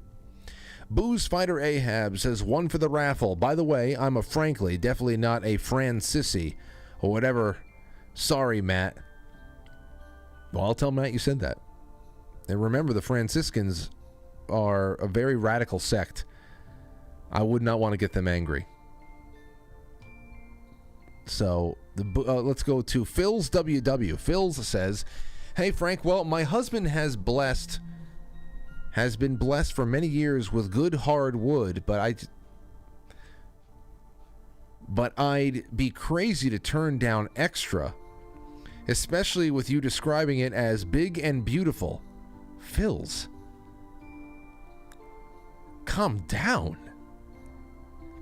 Booze Fighter Ahab says, one for the raffle. By the way, I'm a Frankly, definitely not a Francisi or whatever. Sorry, Matt. Well, I'll tell Matt you said that. And remember, the Franciscans are a very radical sect. I would not want to get them angry. So let's go to Phil's WW. Phil's says, hey, Frank, well, my husband has been blessed for many years with good hard wood, but I'd be crazy to turn down extra, especially with you describing it as big and beautiful. Phil's, calm down.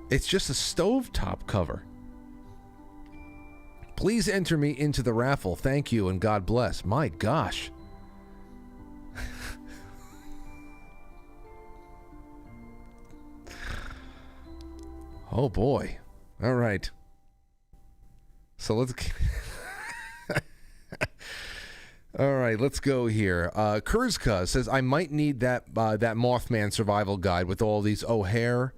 It's just a stovetop cover. Please enter me into the raffle. Thank you and God bless. My gosh. Oh boy. All right. So let's all right, let's go here. Kurzka says, I might need that Mothman survival guide with all these O'Hare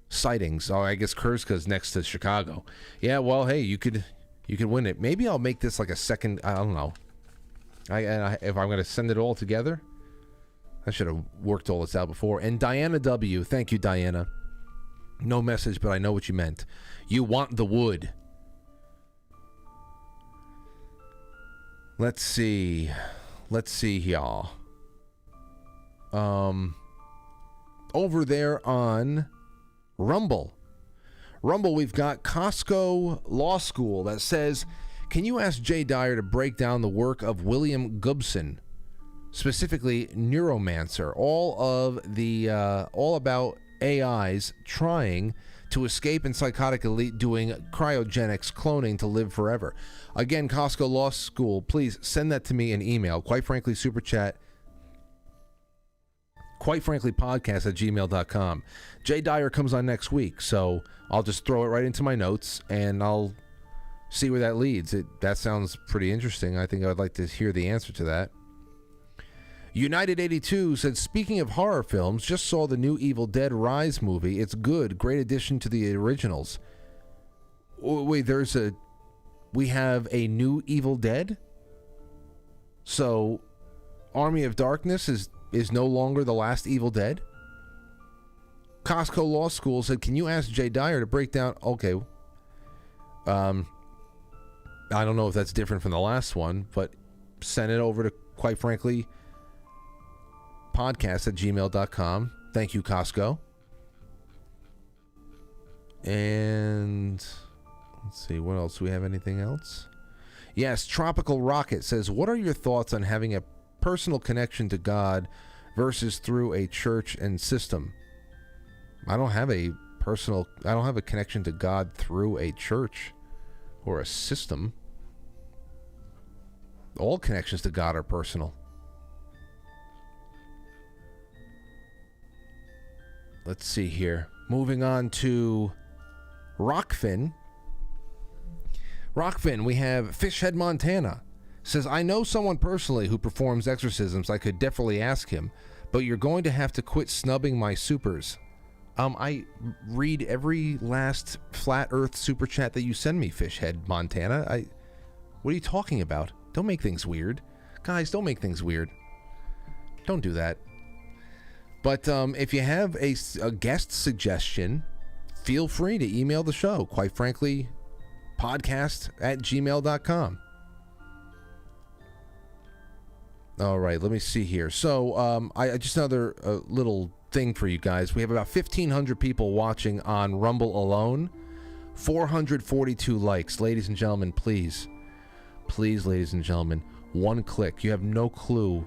sightings. Oh, I guess Kurzka's next to Chicago. Yeah, well, hey, you could win it. Maybe I'll make this like a second, I don't know. If I'm going to send it all together. I should have worked all this out before. And Diana W. Thank you, Diana. No message, but I know what you meant. You want the wood. Let's see. Y'all. Over there on Rumble, we've got Costco Law School that says, can you ask Jay Dyer to break down the work of William Gibson, specifically Neuromancer, all about AIs trying to escape and psychotic elite doing cryogenics cloning to live forever. Again, Costco Law School, please send that to me in email. Quite frankly, super chat. Quite frankly, podcast at gmail.com. Jay Dyer comes on next week, so I'll just throw it right into my notes and I'll see where that leads. That sounds pretty interesting. I think I would like to hear the answer to that. United 82 said, speaking of horror films, just saw the new Evil Dead Rise movie. It's good. Great addition to the originals. Wait, we have a new Evil Dead? So Army of Darkness is no longer the last Evil Dead? Costco Law School said, can you ask Jay Dyer to break down... Okay. I don't know if that's different from the last one, but send it over to, quite frankly, podcast at gmail.com. Thank you, Costco. And let's see, what else? Do we have anything else? Yes, Tropical Rocket says, what are your thoughts on having a personal connection to God versus through a church and system? I don't have a connection to God through a church or a system. All connections to God are personal. Let's see here. Moving on to Rockfin. Rockfin, we have Fishhead Montana. Says, I know someone personally who performs exorcisms. I could definitely ask him, but you're going to have to quit snubbing my supers. I read every last flat earth super chat that you send me, Fishhead Montana. What are you talking about? Don't make things weird. Guys, don't make things weird. Don't do that. But if you have a guest suggestion, feel free to email the show. Quite frankly, podcast@gmail.com. All right, let me see here. So I just another little thing for you guys. We have about 1,500 people watching on Rumble alone. 442 likes. Ladies and gentlemen, please, ladies and gentlemen, one click. You have no clue.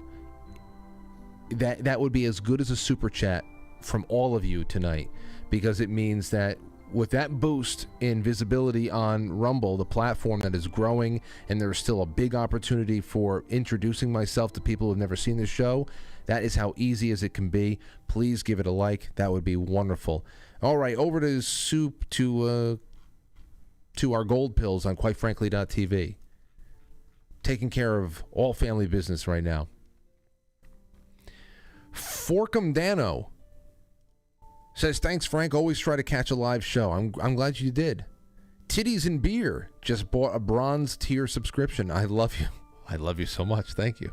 That would be as good as a super chat from all of you tonight, because it means that with that boost in visibility on Rumble, the platform that is growing, and there's still a big opportunity for introducing myself to people who've never seen the show, that is how easy as it can be. Please give it a like. That would be wonderful. All right, over to soup to our gold pills on quitefrankly.tv. Taking care of all family business right now. Forkum Dano says, thanks, Frank. Always try to catch a live show. I'm glad you did. Titties and Beer just bought a bronze tier subscription. I love you. I love you so much. Thank you.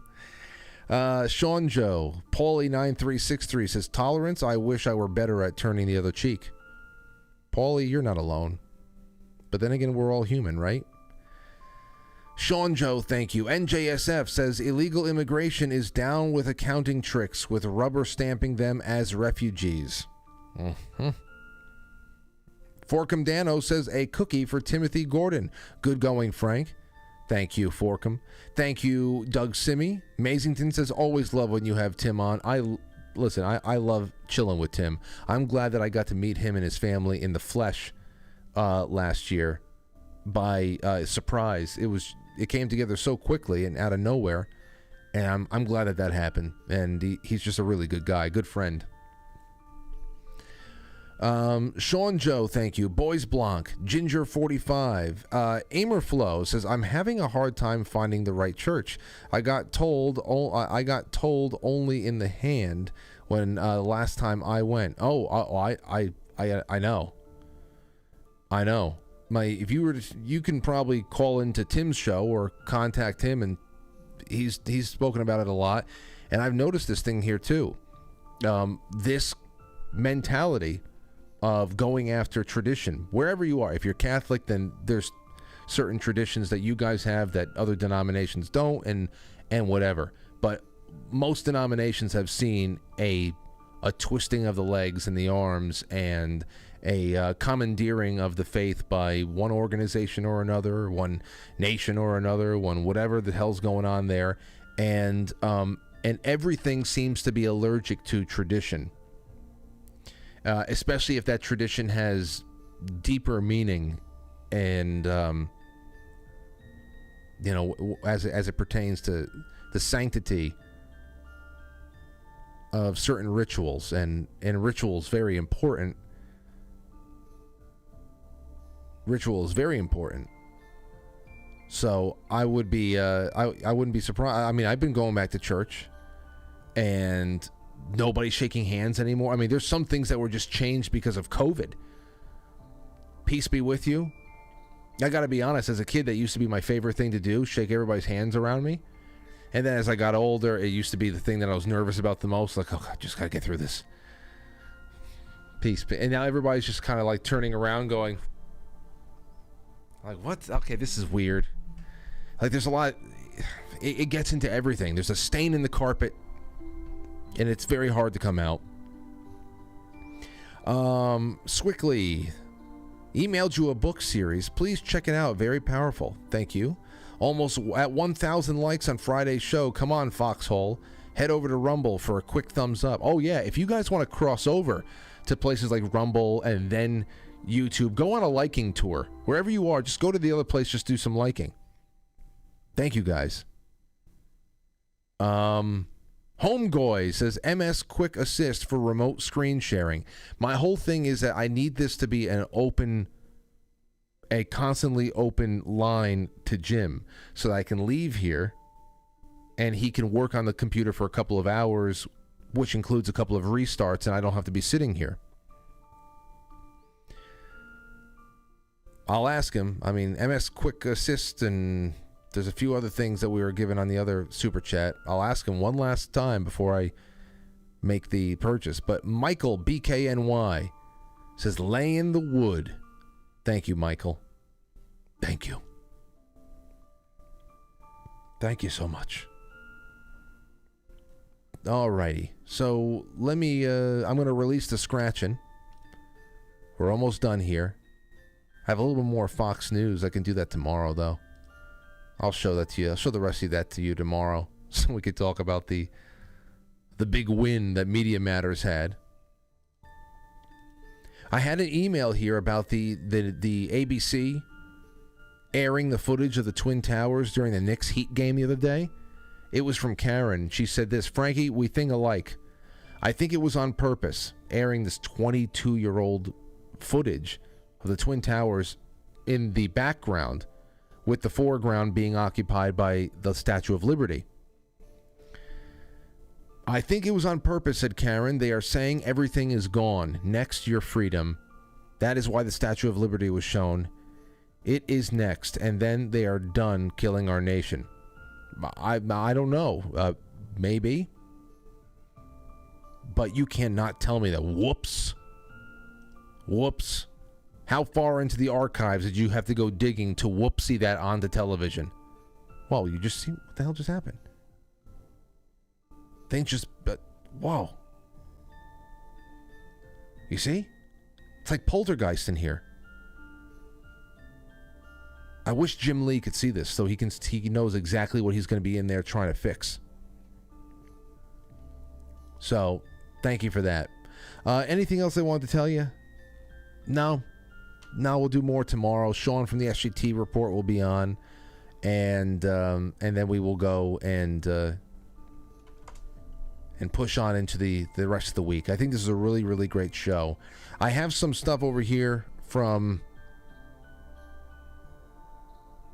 Sean Joe, Paulie9363 says, tolerance. I wish I were better at turning the other cheek. Paulie, you're not alone. But then again, we're all human, right? Sean Joe, thank you. NJSF says, illegal immigration is down with accounting tricks with rubber stamping them as refugees. Forkum Dano says, a cookie for Timothy Gordon. Good going, Frank. Thank you, Forkum. Thank you, Doug Simmy. Mazington says, always love when you have Tim on. I love chilling with Tim. I'm glad that I got to meet him and his family in the flesh last year by surprise. It came together so quickly and out of nowhere, and I'm glad that happened. And he's just a really good guy, good friend. Sean Joe, thank you. Boys Blanc, Ginger 45, Amerflow says, I'm having a hard time finding the right church. I got told only in the hand when last time I went. I know. You can probably call into Tim's show or contact him, and he's spoken about it a lot. And I've noticed this thing here too. This mentality of going after tradition, wherever you are. If you're Catholic, then there's certain traditions that you guys have that other denominations don't, and whatever. But most denominations have seen a twisting of the legs and the arms and a commandeering of the faith by one organization or another, one nation or another, one whatever the hell's going on there, and everything seems to be allergic to tradition. Especially if that tradition has deeper meaning and, as it pertains to the sanctity of certain rituals, and rituals very important. Ritual is very important. So I would be, I wouldn't be surprised. I mean, I've been going back to church, and nobody's shaking hands anymore. I mean, there's some things that were just changed because of COVID. Peace be with you. I got to be honest, as a kid, that used to be my favorite thing to do, shake everybody's hands around me. And then as I got older, it used to be the thing that I was nervous about the most. Like, oh, God, just got to get through this. Peace. And now everybody's just kind of like turning around going, like, what? Okay, this is weird. Like, there's a lot. It gets into everything. There's a stain in the carpet, and it's very hard to come out. Swickly Emailed you a book series. Please check it out. Very powerful. Thank you. Almost at 1,000 likes on Friday's show. Come on, Foxhole. Head over to Rumble for a quick thumbs up. Oh, yeah. If you guys want to cross over to places like Rumble and then YouTube, go on a liking tour. Wherever you are, just go to the other place. Just do some liking. Thank you, guys. Homegoy says MS Quick Assist for remote screen sharing. My whole thing is that I need this to be a constantly open line to Jim so that I can leave here and he can work on the computer for a couple of hours, which includes a couple of restarts, and I don't have to be sitting here. I'll ask him. I mean, MS Quick Assist, and there's a few other things that we were given on the other super chat. I'll ask him one last time before I make the purchase. But Michael BKNY says, lay in the wood. Thank you, Michael. Thank you. Thank you so much. Alrighty. So let me, I'm going to release the scratching. We're almost done here. I have a little bit more Fox News. I can do that tomorrow, though. I'll show that to you. I'll show the rest of that to you tomorrow so we could talk about the big win that Media Matters had. I had an email here about the ABC airing the footage of the Twin Towers during the Knicks Heat game the other day. It was from Karen. She said this, Frankie, we think alike. I think it was on purpose, airing this 22-year-old footage of the Twin Towers in the background, with the foreground being occupied by the Statue of Liberty. I think it was on purpose, said Karen. They are saying everything is gone. Next, your freedom. That is why the Statue of Liberty was shown. It is next, and then they are done killing our nation. I don't know. Maybe. But you cannot tell me that. Whoops. Whoops. How far into the archives did you have to go digging to whoopsie that onto television? Well, you just see what the hell just happened. Things just, whoa. You see? It's like Poltergeist in here. I wish Jim Lee could see this so he knows exactly what he's going to be in there trying to fix. So, thank you for that. Anything else I wanted to tell you? No. No, we'll do more tomorrow. Sean from the SGT report will be on, and then we will go and push on into the rest of the week. I think this is a really, really great show. I have some stuff over here from.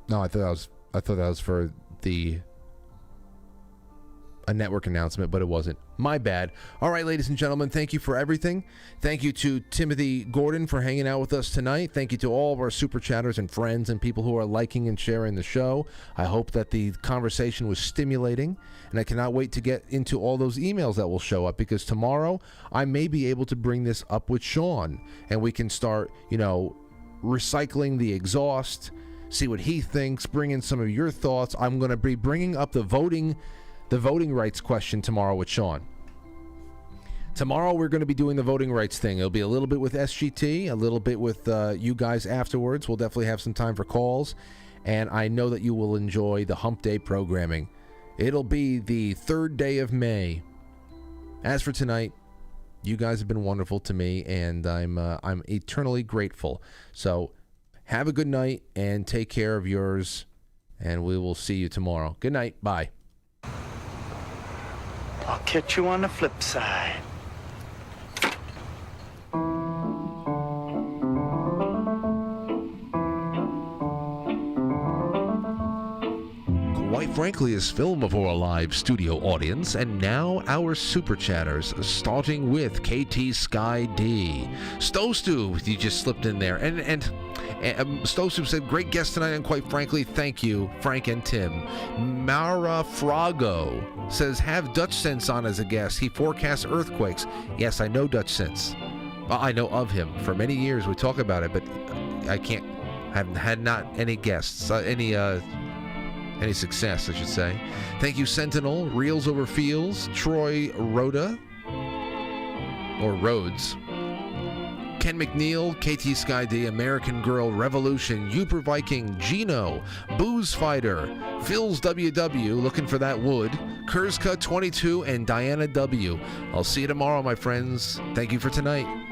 No, I thought that was for a network announcement, but it wasn't. My bad. All right, ladies and gentlemen, thank you for everything. Thank you to Timothy Gordon for hanging out with us tonight. Thank you to all of our super chatters and friends and people who are liking and sharing the show. I hope that the conversation was stimulating, and I cannot wait to get into all those emails that will show up, because tomorrow I may be able to bring this up with Sean, and we can start, recycling the exhaust, see what he thinks, bring in some of your thoughts. I'm going to be bringing up the voting rights question tomorrow with Sean. Tomorrow we're going to be doing the voting rights thing. It'll be a little bit with SGT, a little bit with you guys afterwards. We'll definitely have some time for calls, and I know that you will enjoy the Hump Day programming. It'll be the 3rd day of May. As for tonight, you guys have been wonderful to me, and I'm eternally grateful. So have a good night and take care of yours, and we will see you tomorrow. Good night. Bye. I'll catch you on the flip side. Quite Frankly is filmed before a live studio audience, and now our super chatters, starting with KT Sky D. Stostu, you just slipped in there, and Stostu said, great guest tonight, and quite frankly, thank you, Frank and Tim. Mara Frago says, have Dutch Sense on as a guest. He forecasts earthquakes. Yes, I know Dutch Sense. Well, I know of him. For many years we talk about it, but I can't, have had not any guests, any success, I should say. Thank you, Sentinel, Reels Over Fields, Troy Rhoda, or Rhodes, Ken McNeil, KT Sky D, American Girl, Revolution, Uber Viking, Gino, Booze Fighter, Phil's WW, looking for that wood, Kurzka 22, and Diana W. I'll see you tomorrow, my friends. Thank you for tonight.